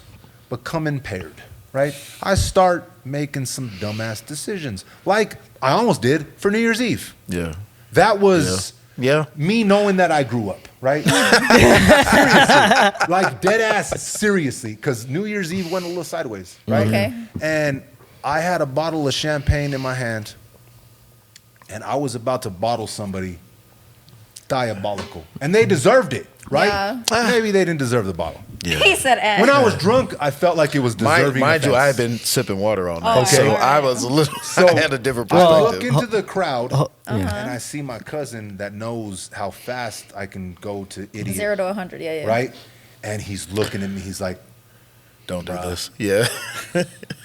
become impaired, right? I start making some dumbass decisions, like I almost did for New Year's Eve. Yeah. That was Yeah. me knowing that I grew up, right? Seriously. Like dead ass seriously, because New Year's Eve went a little sideways, right? Okay. And I had a bottle of champagne in my hand, and I was about to bottle somebody diabolical. And they deserved it, right? Yeah. Maybe they didn't deserve the bottle. Yeah. He said, "Eh." When I was drunk, I felt like it was deserving. Mind you, offense. I had been sipping water all night, Oh, so okay. I was a little. So, I had a different I look perspective. into the crowd, Uh-huh. and I see my cousin that knows how fast I can go to idiot. 0 to 100. Yeah, yeah. Right? And he's looking at me. He's like, Don't do Bruh. this. Yeah.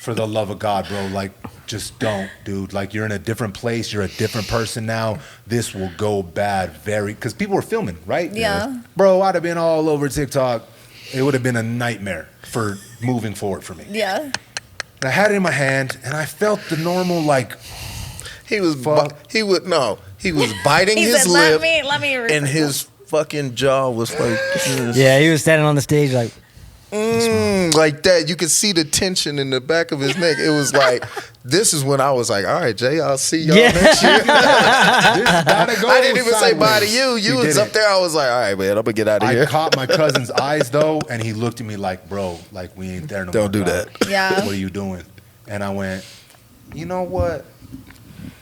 for the love of God, bro, like, just don't, dude. Like, you're in a different place. You're a different person now. This will go bad because people were filming, right? Yeah. Bro, I'd have been all over TikTok. It would have been a nightmare for moving forward for me. Yeah. And I had it in my hand, and I felt the normal, like, He was Fuck. he was biting He his said, lip, let me and his fucking jaw was like, Yeah, he was standing on the stage like, like that. You could see the tension in the back of his neck. It was like, this is when I was like, all right, Jay, I'll see y'all Yeah. next year. this gotta go I didn't even say bye to sideways. you. You He was didn't. up there. I was like, all right, man, I'm gonna get out of I here. caught my cousin's eyes, though, and he looked at me like, bro, like, we ain't there no more. Don't do dog. that. Yeah. What are you doing? And I went, you know what?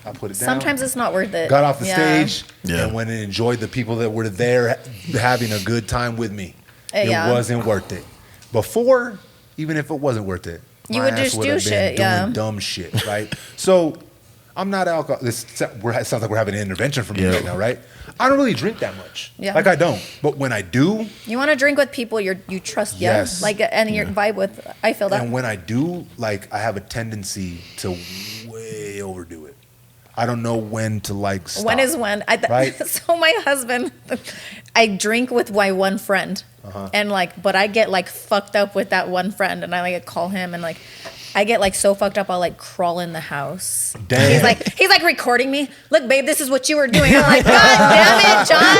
I put it down. Sometimes it's not worth it. Got off the Yeah. stage Yeah. and went and enjoyed the people that were there having a good time with me. It Yeah. wasn't worth it. Before, even if it wasn't worth it, You my would ass just would do have been shit, doing yeah. dumb shit, right? So I'm not alcohol. It sounds like we're having an intervention from you Yeah. right now, right? I don't really drink that much. Yeah. Like, I don't. But when I do, You want to drink with people you trust, yeah. Yes. Like, and your vibe with. I feel that. and when I do, like, I have a tendency to way overdo it. I don't know when to, like, stop. When is when? Right? So my husband, I drink with my one friend, and like, but I get like fucked up with that one friend, and I like call him, and like, I get like so fucked up, I'll like crawl in the house. Damn. He's like recording me. Look, babe, this is what you were doing. I'm like, God damn it, John.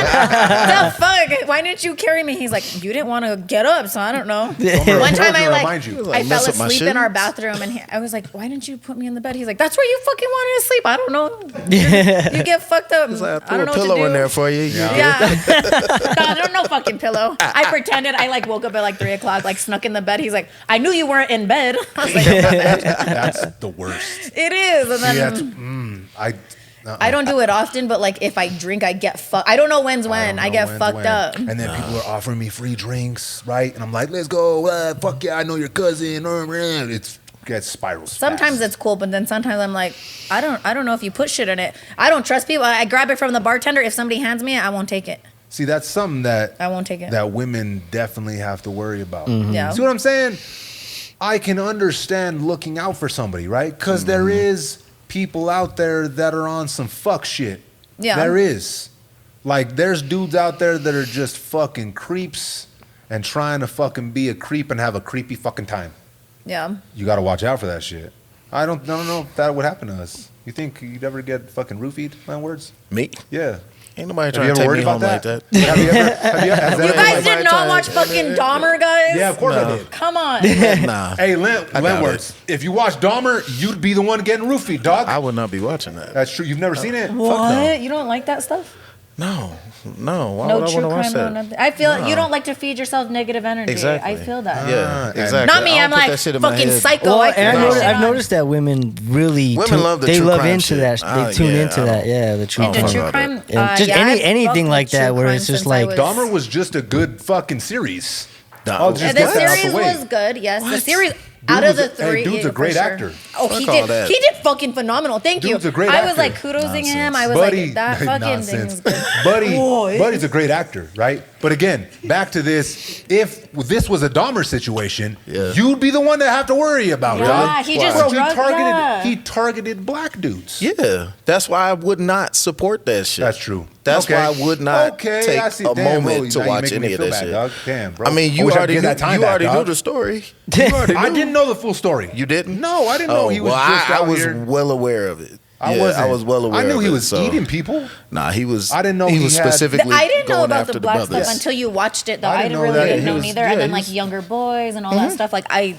The fuck? Why didn't you carry me? He's like, you didn't want to get up, so I don't know. One time I Remind you. I fell mess up my asleep in our shoes? bathroom, and I was like, why didn't you put me in the bed? He's like, that's where you fucking wanted to sleep. I don't know. You get fucked up. Like, I I threw don't a know what to pillow do. in there for you. Yeah. God, there's no fucking pillow. I pretended. I like woke up at like 3 o'clock, like snuck in the bed. He's like, I knew you weren't in bed. I was like, That's the worst. it is. And See, then that's, I don't do it often, but like if I drink, I get fucked. I don't know when's when. I get fucked up. And then people are offering me free drinks, right? And I'm like, let's go. Fuck yeah, I know your cousin. It gets spirals. Sometimes fast. it's cool, but then sometimes I'm like, I don't know if you put shit in it. I don't trust people. I grab it from the bartender. If somebody hands me it, I won't take it. See, that's something that I won't take it. that women definitely have to worry about. Yeah. See what I'm saying? I can understand looking out for somebody, right? Because there is people out there that are on some fuck shit. Yeah. There is. Like, there's dudes out there that are just fucking creeps and trying to fucking be a creep and have a creepy fucking time. Yeah. You got to watch out for that shit. I don't know if that would happen to us. You think you'd ever get fucking roofied, my words? Me? Yeah. Ain't nobody Have trying you to ever take worried me about home like that. Have you ever? Has that You ever, guys like- did not watch fucking Dahmer, guys? Yeah, of course I did. Come on. Nah, Hey, doubt Lenwords, if you watch Dahmer, you'd be the one getting roofied, dog. I would not be watching that. That's true. You've never seen it? What? You don't like that stuff? No. Why No would I want true to watch crime, no that? nothing. I feel you don't like to feed yourself negative energy. Exactly. I feel that. Yeah, and- exactly. Not me. I I'm don't put like that shit in my fucking head. psycho. well, I and put that shit I've on. noticed that women really Women love the they true love crime into shit. that. They tune Yeah, into I that. don't- Yeah, the true Into fuck crime. true about crime. Yeah, just I've anything fucked like with that true where crime it's just since like- I was- Dahmer was just a good fucking series. Nah. I'll just The get that out series the way. was good. Yes, the What? series Dude out of was the a- hey, three. dude's a for great sure. actor. Oh, Fuck he all did. that. He did fucking phenomenal. Thank you. Dude's a great I was actor. like kudos him. I was Buddy, like that fucking thing nonsense. was good. Buddy's a great actor, right? But again, back to this. If this was a Dahmer situation, Yeah. you'd be the one to have to worry about it. Yeah, dog. he just Bro, drug- yeah. he targeted black dudes. Yeah, that's why I would not support that shit. That's true. That's Okay. why I would not Okay, take I see. a Damn, moment bro, to now you're watch making me any of feel that bad, shit. dog. Damn, bro. I mean, I you wish I could already get knew, that time you back, already knew dog. the story. I didn't know the full story. You didn't? No, I didn't know he was well, just I out was here. well aware of it. I Yeah, wasn't. I was well aware. I knew of he it, was so- eating people. Nah, he was. I didn't know he he was had- specifically. I didn't know going about after the black brothers. stuff until you watched it. Though I I didn't didn't know really that. didn't He know was- neither. yeah, And then he like was- younger boys and all that stuff. Like I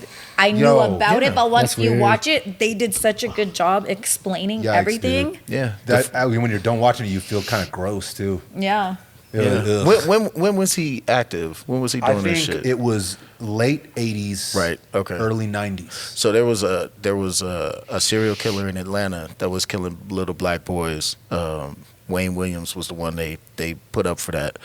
knew Yo, about yeah. it, but once That's you weird. watch it, they did such a good job explaining Yikes, everything. dude. Yeah. That when you're done watching it, you feel kind of gross too. Yeah. Yeah. Ugh. When was he active? When was he I doing this think shit? it was late '80s, Right, okay. early '90s. So there was a serial killer in Atlanta that was killing little black boys. Wayne Williams was the one they put up for that.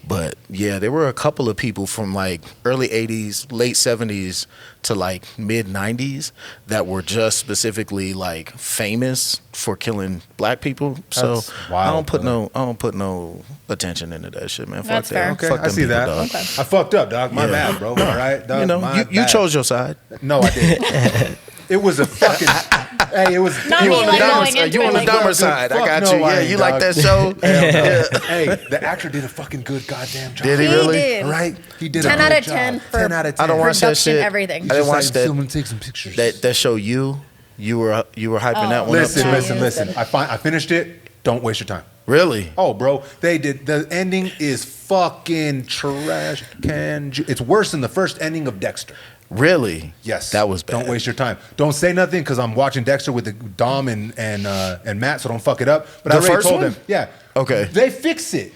But yeah, there were a couple of people from like early 80s, late 70s to like mid 90s that were just specifically like famous for killing black people. So That's I wild, don't put no attention into that shit, man. Fuck That's that. fair. Okay, Fuck I them see people, that. dog. Okay. I fucked up, dog. My Yeah. bad, bro. All right, dog. You know, My you bad. chose your side. No, I didn't. It was a fucking. Hey, it was. Not You me, on the like, dumber going side? into You it on the like- dumber Dude, side? I fuck got no, you. I Yeah, ain't, you like dog. that show? Hey, the actor did a fucking good goddamn job. Did he He really? did. Right? He did 10 a out good of 10 job. for 10 out of 10. I don't watch that production, shit. everything. I didn't watch that. Film and take some pictures. That show you were hyping that one Listen, up too. listen, Yeah, listen. it's I finished it. Don't waste your time. Really? Oh, bro, they did. The ending is fucking trash. It's worse than the first ending of Dexter. Really? Yes, That was bad. Don't waste your time. Don't say nothing because I'm watching Dexter with the Dom and Matt, so don't fuck it up. But The I already first told one? them, yeah. Okay. They fix it,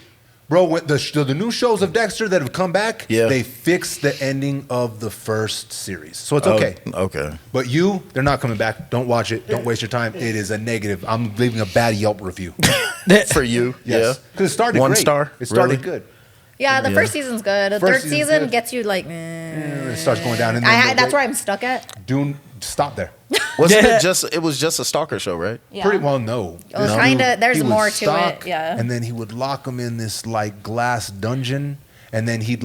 bro. When the new shows of Dexter that have come back, Yeah. they fix the ending of the first series, so it's okay. Oh, okay. But they're not coming back. Don't watch it. Don't waste your time. It is a negative. I'm leaving a bad Yelp review. For you? Yes, because it started One great. star? It started Really? good. Yeah, the Yeah. first season's good. The First third season's season good. gets you like. It starts going down, and then That's where I'm stuck at. Dune. Stop there. Wasn't it just? It was just a stalker show, right? Yeah. Pretty well, no. Well, This kinda, dude, there's he would more to it, stalk, yeah. And then he would lock them in this like glass dungeon, and then he'd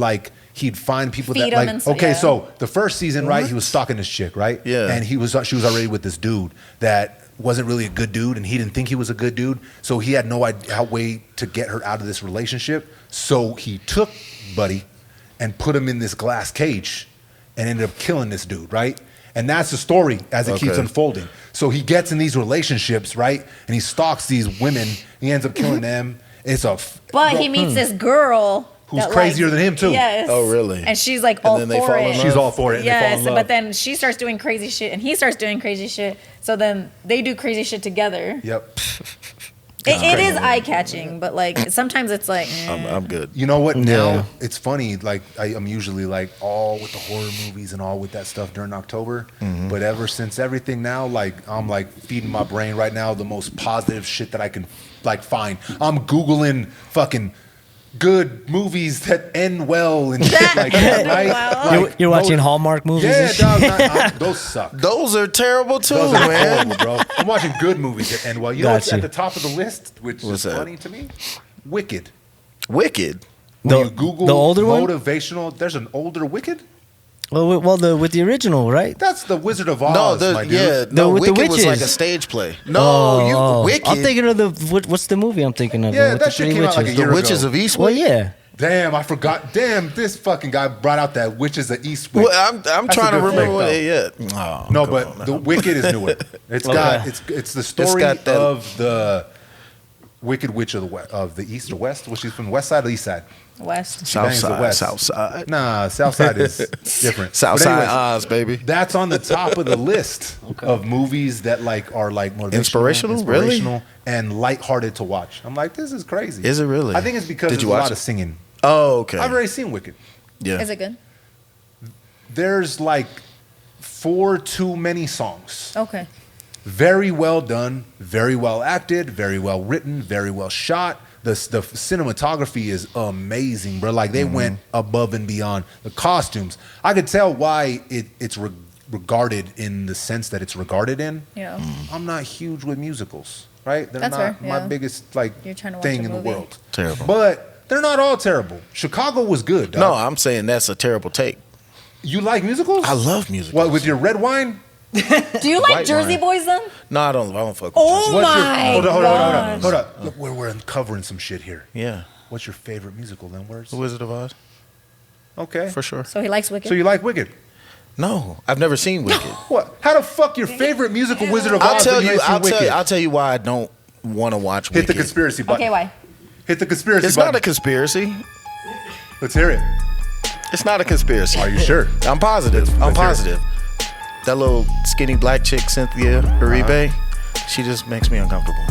find people Feed that 'em like. and so- Okay, yeah. so the first season, right? He was stalking this chick, right? Yeah. And she was already with this dude that wasn't really a good dude, and he didn't think he was a good dude, so he had no idea how way to get her out of this relationship. So he took Buddy and put him in this glass cage, and ended up killing this dude, right? And that's the story as it keeps Okay. unfolding. So he gets in these relationships, right? And he stalks these women. He ends up killing them. It's a But he meets this girl Who's that crazier likes- than him, too. Yes. Oh, really? And she's like And all then they for fall in it. love? She's all for it, and they fall Yes, in love. but then she starts doing crazy shit, and he starts doing crazy shit. So then they do crazy shit together. Yep. It is eye catching, but like sometimes it's like. I'm good. You know what? Yeah. Now it's funny. Like I'm usually like all with the horror movies and all with that stuff during October. Mm-hmm. But ever since everything now, like I'm like feeding my brain right now the most positive shit that I can like find. I'm googling fucking good movies that end well and shit like that. Right? Well. Like, You're watching those- Hallmark movies Yeah, and shit? dog. Those suck. Those are terrible too, Those are man. horrible, bro. I'm watching good movies that end well. You know what's Got at you. the top of the list, which What's is that? funny to me? Wicked. Wicked. When The- you Google the older one? motivational, there's an older Wicked? Well, with the original, right? That's the Wizard of Oz, No, my dude. yeah, The- no. with the Wicked was like witches. a stage play. No, you Wicked. I'm thinking of what's the movie I'm thinking of? Yeah, With that the shit three came out like a witches. year the Witches ago. of Eastwood. Well, yeah. Damn, I forgot. Damn, this fucking guy brought out that Witches of Eastwick. Well, I'm That's trying a to good remember flick, what though. it is. Oh, No, come but on the now. Wicked is newer. It's got it's the story got that- of the Wicked Witch of the East or West. Well, she's from the West Side or East Side. West. She bangs the Southside, West. Southside, Nah, South Side is different. Southside But anyways, Oz, baby. That's on the top of the list of movies that like are like motivational, Inspirational? Really? inspirational, and lighthearted to watch. I'm like, this is crazy. Is it really? I think it's because Did there's you a watch lot it? of singing. Oh, okay. I've already seen Wicked. Yeah. Is it good? There's like 4 too many songs. Okay. Very well done, very well acted, very well written, very well shot. The cinematography is amazing, bro. Like they went above and beyond. The costumes, I could tell why it's regarded in the sense that it's regarded in. Yeah. I'm not huge with musicals, right? They're That's not fair, my yeah. biggest like You're trying to watch thing a in the movie. world. Terrible. But they're not all terrible. Chicago was good. Dog. No, I'm saying that's a terrible take. You like musicals? I love musicals. What with your red wine? Do you like White Jersey wine. Boys then? No, I don't fuck with Oh Jersey. What's your, my hold on. gosh. Hold on. Look, we're uncovering some shit here. Yeah. What's your favorite musical then? Words? The Wizard of Oz, Okay. for sure. So he likes Wicked. So you like Wicked? No, I've never seen Wicked. What? How the fuck your favorite musical Wizard of Oz? I'll tell and you. ain't seen Wicked? I'll tell you why I don't want to watch Hit Wicked. the conspiracy button. Okay, why? Hit the conspiracy It's button. not a conspiracy. Let's hear it. It's not a conspiracy. Are you sure? I'm positive. I'm let's hear it. positive. That little skinny black chick, Cynthia Uribe, she just makes me uncomfortable.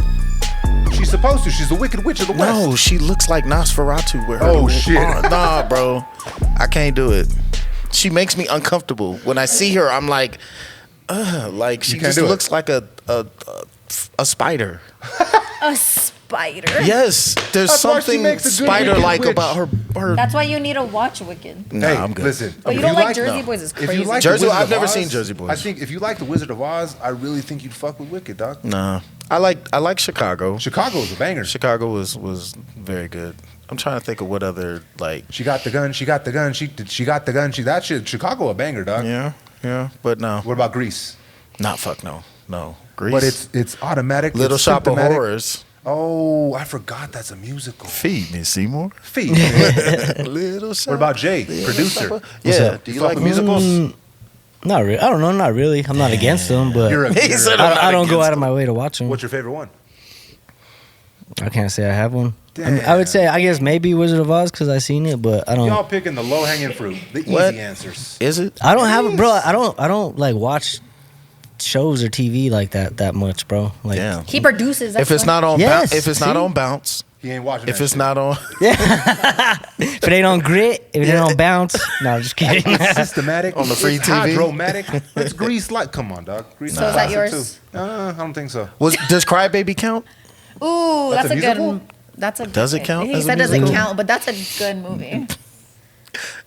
She's supposed to. She's the Wicked Witch of the West. No, she looks like Nosferatu with her. Oh, little shit. arm. Nah, bro. I can't do it. She makes me uncomfortable. When I see her, I'm like, like she can't just do it. looks like a spider. A spider. Yes, there's That's why she something makes a good spider-like Wicked about her. That's why you need to watch Wicked. Nah, Hey, I'm good. listen. But you if don't like no. Jersey Boys is If you crazy. like Jersey- the Wizard I've of never Oz, seen Jersey Boys. I think if you like the Wizard of Oz, I really think you'd fuck with Wicked, dog. Nah, I like Chicago. Chicago is a banger. Chicago was very good. I'm trying to think of what other like. She got the gun. She got the gun. She got the gun. That shit. Chicago a banger, dog. Yeah, but no, What about Greece? not fuck no. Grease. but it's automatic. Little it's Shop of symptomatic. Horrors. Oh, I forgot that's a musical. Feed me, Seymour. Feed. Man. Little Shop. What about Jay, Little producer? Shop of- Yeah. up? Do You you fuck like with musicals? Not really. I don't know. Not really. I'm not against them, but You're a, He you're said a- I'm not I don't go against out of my way to watch them. what's your favorite one? I can't say I have one. I mean, I Damn. would say I guess maybe Wizard of Oz because I seen it, but I don't. Y'all picking the low hanging fruit, the easy What? answers. Is it? I don't have, bro. I don't like watch shows or TV like that much, bro. Like, Damn. He produces. That's If it's why. not on, Yes, if it's not see? on bounce, He ain't watching. if that it's shit. not on, if it ain't on grit, if it ain't on bounce, no, I'm just kidding. It's systematic On the free it's TV? hydromatic. It's grease like. Come on, dog. Grease So is that classic, yours? too. I don't think so. does Crybaby count? Ooh, That's that's, a a good. musical? That's a. Does it count He as a said doesn't musical? count, but that's a good movie.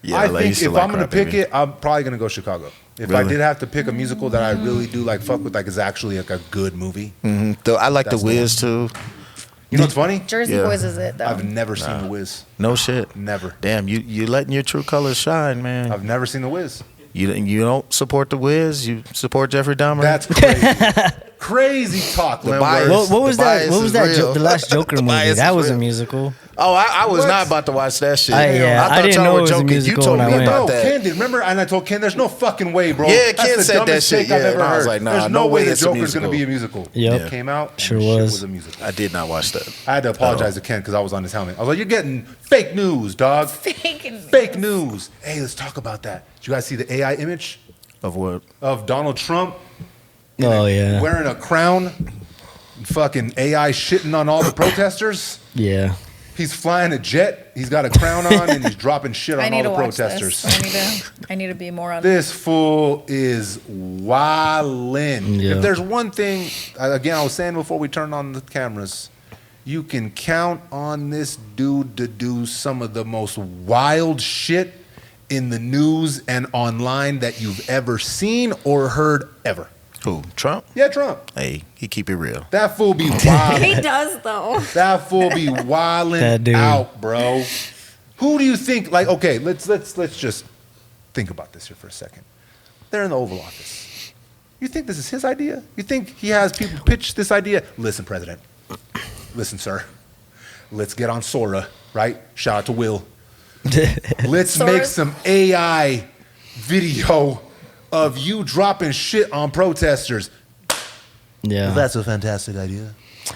Yeah, I like, think used to if like I'm gonna Crybaby. pick it, I'm probably gonna go Chicago. If I Really? did have to pick a musical that I really do like fuck with, like is actually like a good movie. Though I like That's The the Wiz too. You know what's funny? Jersey Yeah. Boys is it though? I've never seen The Wiz. No shit. Never. Damn, you letting your true colors shine, man. I've never seen The Wiz. You don't support The Wiz. You support Jeffrey Dahmer. That's crazy. Crazy talk. The Lil bias- Wayne. What was the that? bias What was is that? real. The last Joker The movie. bias That is was a real. musical. Oh, I was What? not about to watch that shit. Yeah, I thought didn't y'all know were it was a joking. musical You told when me I went. about No, that. Ken did. Remember? And I told Ken, "There's no fucking way, bro. Yeah, That's Ken the said that dumbest shit, take I've yeah, ever and I was heard. like, nah, There's no no way way the it's a Joker's gonna musical. be a musical. Yep. It came out. Sure and shit was. was a musical. I did not watch that. I had to apologize to Ken because I was on his helmet. I was like, "You're getting fake news, dog. Fake news. Fake news." Hey, let's talk about that. Did you guys see the AI image Of what? of Donald Trump Oh yeah, wearing a crown? Fucking AI shitting on all the protesters. yeah. He's flying a jet. He's got a crown on and he's dropping shit I on need all to the watch protesters. this. I need to be more on. This fool is wildin'. Yeah. If there's one thing, again, I was saying before we turned on the cameras, you can count on this dude to do some of the most wild shit in the news and online that you've ever seen or heard ever. Who? Trump? Yeah, Trump. Hey, he keep it real. That fool be He wildin'. does though. That fool be That wildin' dude. out, bro. Who do you think? Like, okay, let's just think about this here for a second. They're in the Oval Office. You think this is his idea? You think he has people pitch this idea? Listen, President. Listen, sir. Let's get on Sora, right? Shout out to Will. Let's Sora? make some AI video of you dropping shit on protesters. Yeah. That's a fantastic idea.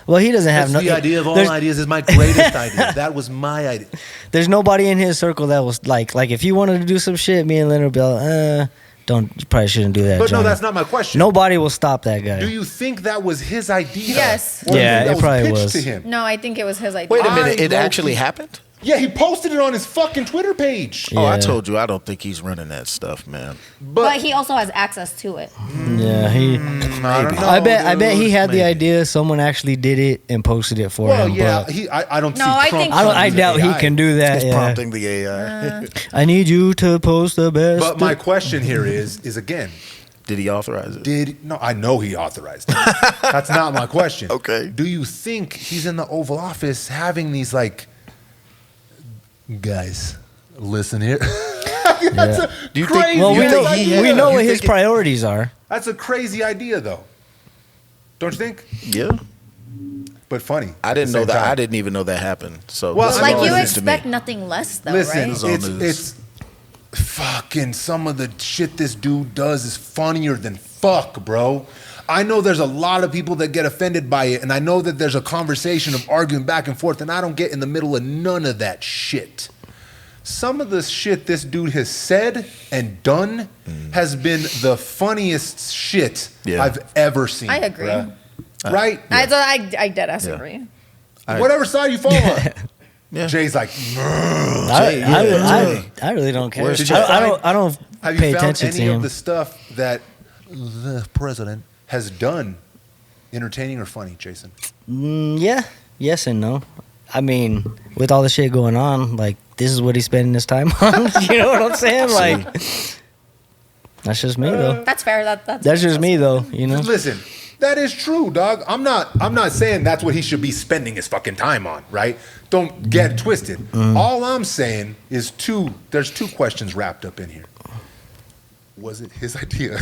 Well, he doesn't have That's no. the idea of all there's, ideas is my greatest idea. That was my idea. there's nobody in his circle that was like if you wanted to do some shit, me and Leonard would be like, don't. You probably shouldn't do that. But no, Johnny." that's not my question. Nobody will stop that guy. Do you think that was his idea? Yes. Or Yeah, that it probably pitched was. to him? No, I think it was his idea. Wait a minute. I It low-key- actually happened? Yeah, he posted it on his fucking Twitter page. Oh, I Yeah. told you I don't think he's running that stuff, man. But he also has access to it. Yeah, he. I don't know, I bet he dude. had the maybe. idea. Someone actually did it and posted it for Well, him. yeah, But I don't No, see I Trump. think- I using doubt he AI. can do that. It's Yeah. prompting the AI. I need you to post the best. But my question here is again, Did he authorize it? no, I know he authorized it. That's not my question. Okay. Do you think he's in the Oval Office having these like, guys, listen here? That's a Do you think- crazy well, we You know think he we had- know you what his think it- priorities are. That's a crazy idea, though. Don't you think? Yeah. But funny. I at the didn't know same that. time. I didn't even know that happened. So Well, this is I Like all you news to me. expect nothing less though, Listen, right? all it's news. fucking some of the shit this dude does is funnier than fuck, bro. I know there's a lot of people that get offended by it, and I know that there's a conversation of arguing back and forth, and I don't get in the middle of none of that shit. Some of the shit this dude has said and done has been the funniest shit Yeah. I've ever seen. I agree. bruh. Right? I dead ass Yeah. agree. Whatever side you fall on. Yeah. Jay's like, I really don't care. Where's I don't have pay you found attention to any of him. the stuff that the president has done entertaining or funny, Jason? Yeah, yes and no. I mean, with all the shit going on, like this is what he's spending his time on. You know what I'm saying? Like, that's just me though. That's fair. That's just me though. You know. Listen, that is true, dog. I'm not saying that's what he should be spending his fucking time on, right? Don't get it twisted. All I'm saying is there's two questions wrapped up in here. Was it his idea?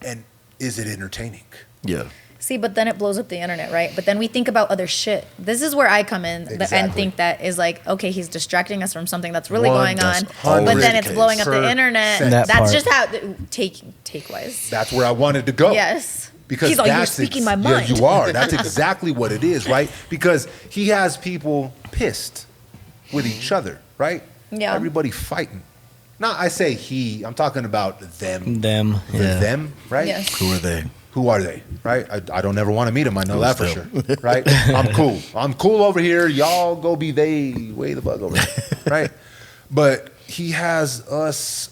And is it entertaining? Yeah. See, but then it blows up the internet, right? But then we think about other shit. This is where I come in and Exactly. think that is like, okay, he's distracting us from something that's really One, going on. that's always But then the it's case. blowing up the internet. That That's part. just how take wise. That's where I wanted to go. Yes. Because he's like, you're that's speaking my mind. Yeah, you are. That's exactly what it is, right? Because he has people pissed with each other, right? Yeah. Everybody fighting. Now, I say he, I'm talking about them. Them. Yeah. Them, right? Yes. Who are they? Who are they, right? I don't ever want to meet them. I know that for sure, right? I'm cool. I'm cool over here. Y'all go be they way the fuck over there, right? But he has us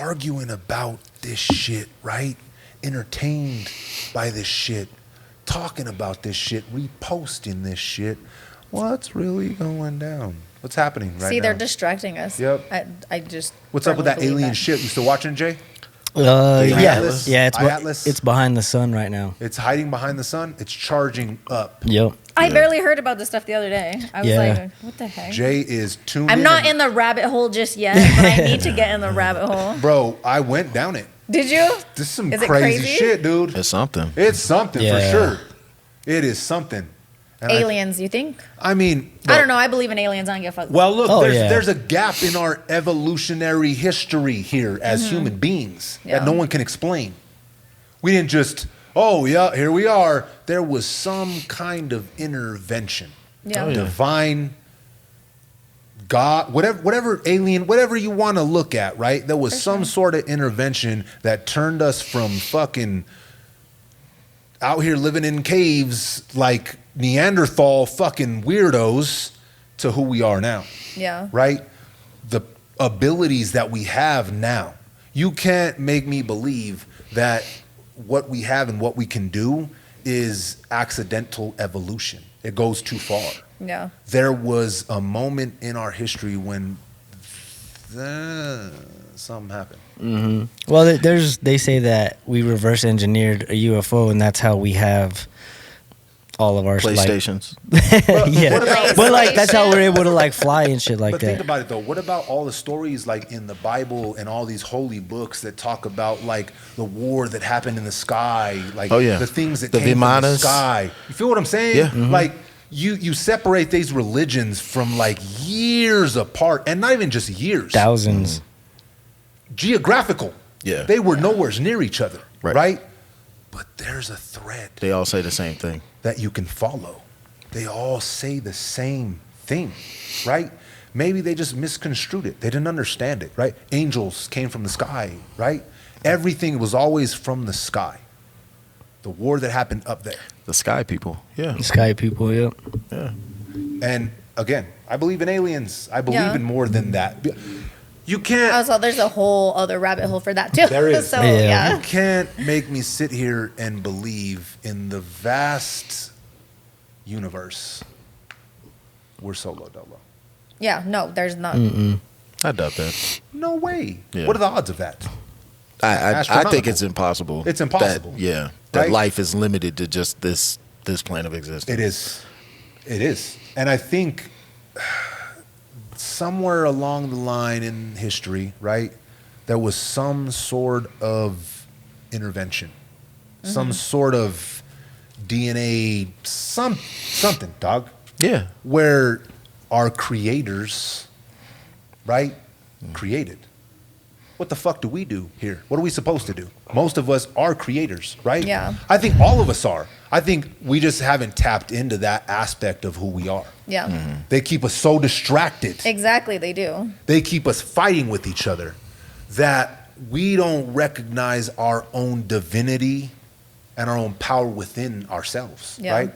arguing about this shit, right? Entertained by this shit, talking about this shit, reposting this shit. What's really going down? What's happening right See, now? they're distracting us. Yep. I just. What's up with that firmly believe alien shit? You still watching, Jay? Yeah, Atlas? yeah. Atlas? It's behind the sun right now. It's hiding behind the sun. It's charging up. Yep. I barely heard about this stuff the other day. I was Yeah. like, what the heck? Jay is tuned I'm not in and- the rabbit hole just yet, but I need to get in the rabbit hole. Bro, I went down it. Did you? This is some Is it crazy crazy? shit, dude. It's something. It's something for Yeah. sure. It is something. And Aliens, you think? I mean, I don't know. I believe in aliens. I don't give a fuck. Well, look, Oh, there's, yeah. there's a gap in our evolutionary history here as human beings Yeah. that no one can explain. We didn't just, oh, yeah, here we are. There was some kind of intervention. Yeah. Oh, yeah. Divine, God, whatever alien, whatever you want to look at, right? There was some sort of intervention that turned us from fucking out here living in caves like Neanderthal fucking weirdos to who we are now, Yeah. right? The abilities that we have now. You can't make me believe that what we have and what we can do is accidental evolution. It goes too far. Yeah. There was a moment in our history when something happened. Well, they say that we reverse engineered a UFO, and that's how we have all of our PlayStations. yeah, What about- but like that's how we're able to like fly and shit like But that. think about it though. What about all the stories like in the Bible and all these holy books that talk about like the war that happened in the sky, like Oh, yeah. the things that The came from the Vimanas. sky. You feel what I'm saying? Yeah. Mhm. Like you separate these religions from like years apart, and not even just years. Thousands. Geographical. Yeah. They were nowhere near each other, Right. right? But there's a thread They all say the same thing. that you can follow. They all say the same thing, right? Maybe they just misconstrued it. They didn't understand it, right? Angels came from the sky, right? Everything was always from the sky. The war that happened up there. The sky people. Yeah. Sky people, yep. Yeah. And again, I believe in aliens. I believe Yeah. in more than that. You can't Also, there's a whole other rabbit hole for that too. There is. So Yeah. yeah. You can't make me sit here and believe in the vast universe. We're solo dolo. Yeah. No, there's not. I doubt that. No way. Yeah. What are the odds of that? I think Astronomical. it's impossible. It's impossible. That Right? life is limited to just this plane of existence. It is. It is. And I think somewhere along the line in history, right, there was some sort of intervention, some sort of DNA, something, dog, Yeah. where our creators, right, created. What the fuck do we do here? What are we supposed to do? Most of us are creators, right? Yeah. I think all of us are. I think we just haven't tapped into that aspect of who we are. Yeah. They keep us so distracted. Exactly. They do. They keep us fighting with each other that we don't recognize our own divinity and our own power within ourselves, Yeah. right?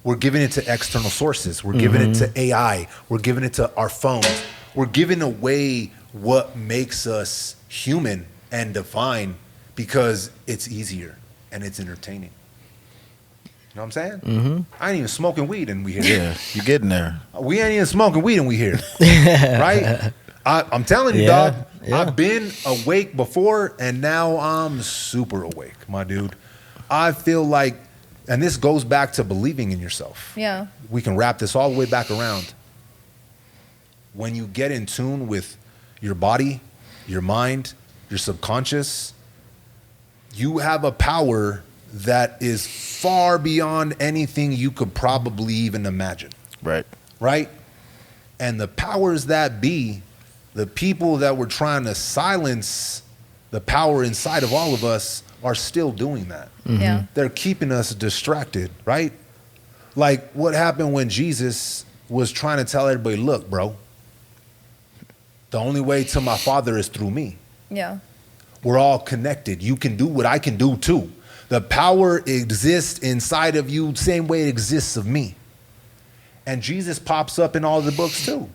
We're giving it to external sources. We're giving it to AI. We're giving it to our phones. We're giving away what makes us human and divine because it's easier and it's entertaining. You know what I'm saying? Mm-hmm. I ain't even smoking weed and we here. Yeah. You're getting there. We ain't even smoking weed and we here. Right? I'm telling you, Yeah, dog. yeah. I've been awake before and now I'm super awake, my dude. I feel like, and this goes back to believing in yourself. Yeah. We can wrap this all the way back around. When you get in tune with your body, your mind, your subconscious, you have a power that is far beyond anything you could probably even imagine. Right. Right? And the powers that be, the people that were trying to silence the power inside of all of us are still doing that. Yeah. They're keeping us distracted, right? Like what happened when Jesus was trying to tell everybody, look, bro, the only way to my Father is through me. Yeah. We're all connected. You can do what I can do too. The power exists inside of you, same way it exists of me. And Jesus pops up in all the books too,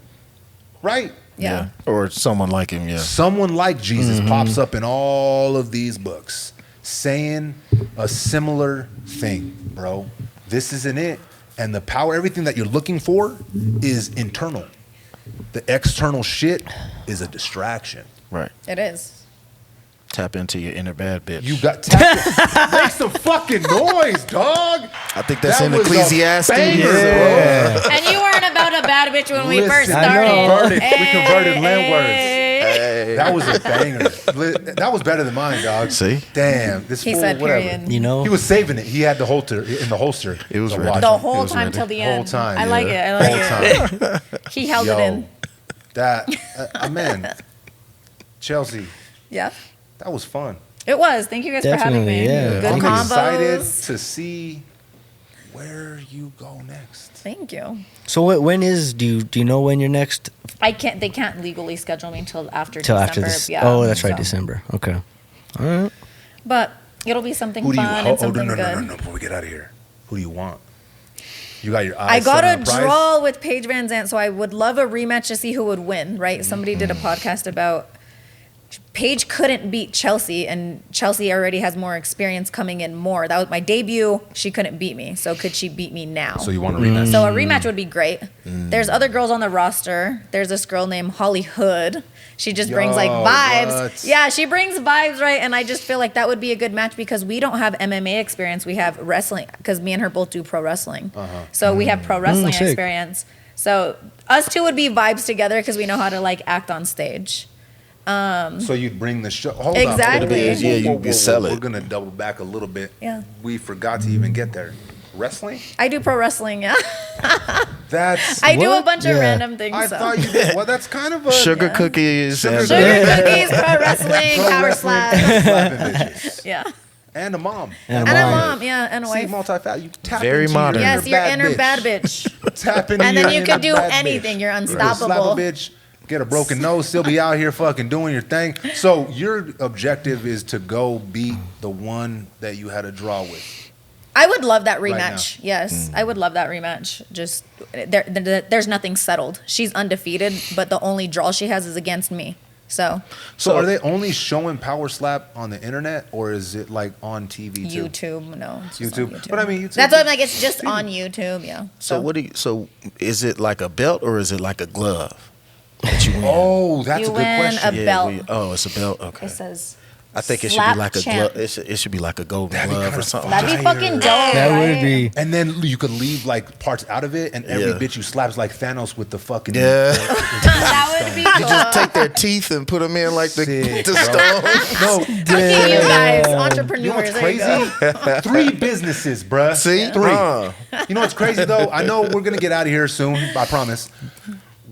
right? Yeah. Or someone like him, yeah. Someone like Jesus pops up in all of these books saying a similar thing, bro. This isn't it. And the power, everything that you're looking for is internal. The external shit is a distraction. Right. It is. Tap into your inner bad bitch. You got tap. Make some fucking noise, dog. I think that's That in was a Ecclesiastes. banger, bro. And you weren't about a bad bitch when we Listen, first I started. know. We converted land words. Hey. That was a banger. That was better than mine, dog. See? Damn. This He fool, said whatever. period. You know, He was saving it. He had the holster in the holster. It was to ready. watch The it. whole It was time ready. till the Whole end. time, I like it. yeah. I like it. Whole time. He held Yo, it in. That, man, Chelsea, Yeah. that was fun. It was. Thank you guys for having Definitely, me. yeah. Good I'm combos. excited to see where you go next. Thank you. so when is do you know when your next I can't. They can't legally schedule me until after till December. after this? Yeah. Oh, that's right, so. December. Okay, all right. But it'll be something Who do you? fun Oh, and something no, good. no. Before we get out of here, who do you want? You got your eyes. I got set a on prize? draw with Paige Van Zandt, so I would love a rematch to see who would win. Right? Somebody did a podcast about Paige couldn't beat Chelsea, and Chelsea already has more experience coming in more. That was my debut. She couldn't beat me, so could she beat me now? So you want to rematch? So a rematch would be great. There's other girls on the roster. There's this girl named Holly Hood. She just brings like Yo, vibes. what? Yeah, she brings vibes, right? And I just feel like that would be a good match because we don't have MMA experience. We have wrestling because me and her both do pro wrestling. So we have pro wrestling sick. experience. So us two would be vibes together because we know how to like act on stage. So you'd bring the show. Hold Exactly. on. Yeah, you sell it. We're gonna double back a little bit. Yeah. We forgot to even get there. Wrestling? I do pro wrestling, yeah. That's. I do a What? bunch of Yeah. random things. I so. thought you did. Well, that's kind of a Sugar cookies. Sugar and, cookies. Sugar cookies, pro wrestling, Pro power wrestling, slap. slapping bitches. Yeah. And a mom. And And a Mom. mom, yeah, and a See, wife. multi-fat. You tap Very into modern. Yes, your your inner bad bitch. Tap into And your then you inner can do bad anything. bitch. You're You can slap a unstoppable. bitch, get a broken nose, still be out here fucking doing your thing. So your objective is to go beat the one that you had a draw with. I would love that Right rematch. Yes, I would love that rematch. Just there's nothing settled. She's undefeated, but the only draw she has is against me. So So are they only showing Powerslap on the internet, or is it like on TV too? YouTube, no, it's just on YouTube. But I mean, YouTube. That's what I'm like. It's just on YouTube, yeah. So what do you? So is it like a belt or is it like a glove that you win? Oh, that's You a good win question. a belt. Oh, it's a belt. Okay. It says. I think it should Slap be like a champ. glove. It should be like a golden That'd be glove or kinda something. That'd be Fire. fucking dope. That right? would be. And then you could leave like parts out of it, and every Yeah. bitch you slaps like Thanos with the fucking. Yeah. That would be cool. Just take their teeth and put them in like the, Sick, the bro. stone. No, Look at you guys, you know entrepreneurs. what's There you go. crazy? 3 businesses, bruh. See? 3. Huh. You know what's crazy though? I know we're gonna get out of here soon. I promise.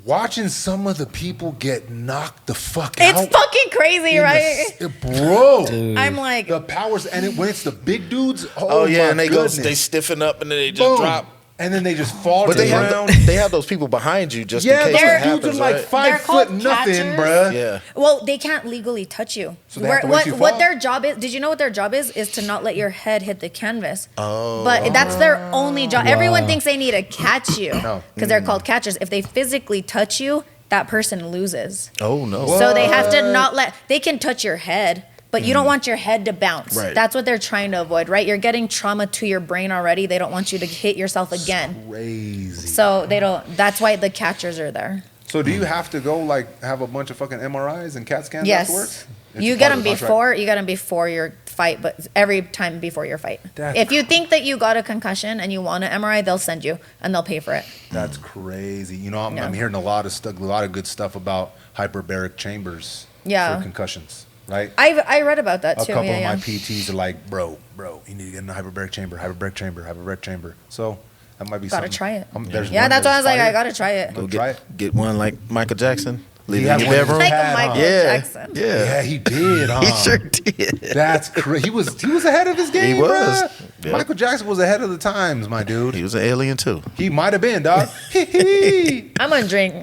Watching some of the people get knocked the fuck out. It's fucking crazy, in the right? bro. I'm like, The powers, and when it's the big dudes, Oh yeah, my and they goodness. they stiffen up and then they just Boom. drop. and then they just fall But to they the have ground. they have those people behind you just Yeah, in those case They're- that dudes happens, are like right? 5 They're foot called nothing, catchers. bruh. Yeah. well, they can't legally touch you. So they have to wait till you what fall? their job is? Did you know what their job is? Is to not let your head hit the canvas. Oh. But that's their only job. Everyone thinks they need to catch you No. because they're called catchers. If they physically touch you, that person loses. Oh no. So they have to not let. They can touch your head, but you don't want your head to bounce. Right. That's what they're trying to avoid, right? You're getting trauma to your brain already. They don't want you to hit yourself again. Crazy. So they don't. That's why the catchers are there. So do you have to go like have a bunch of fucking MRIs and CAT scans Yes. afterwards? It's You part get of them the contract. before. You get them before your fight, but every time before your fight. That's If you think that you got a concussion and you want an MRI, they'll send you and they'll pay for it. That's crazy. You know, I'm Yeah. hearing a lot of good stuff about hyperbaric chambers Yeah. for concussions. right? I read about that A too. couple Yeah, of my yeah. PTs are like, bro, you need to get in the hyperbaric chamber. So that might be Gotta something. try it. There's Yeah, one that's why I was like, fire. I gotta try it. Go try it. Get one like Michael Jackson. Leave He it in had your one in his bedroom. Like had, a Michael Yeah. Jackson. Yeah. Yeah, he did. Huh? He sure did. That's crazy. He was ahead of his game. He was. Bruh. Yep. Michael Jackson was ahead of the times, my dude. He was an alien too. He might have been, dog. Hey, I'm gonna drink.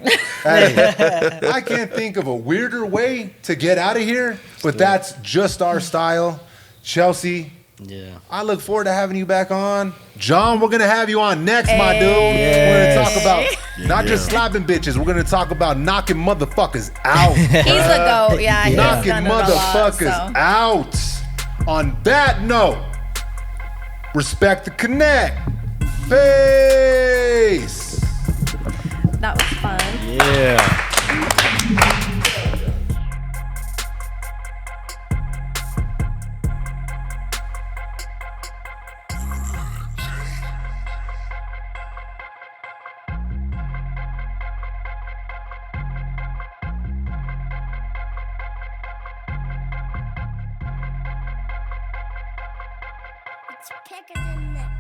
I can't think of a weirder way to get out of here, but that's just our style. Chelsea, Yeah. I look forward to having you back on. John, we're gonna have you on next, my dude. Hey. We're gonna talk about not Yeah. just slapping bitches. We're gonna talk about knocking motherfuckers out. He's the goat. Yeah, he's Knocking done it a lot, motherfuckers so. out. On that note, respect the connect. Peace. That was fun. Yeah. It's thicker than that.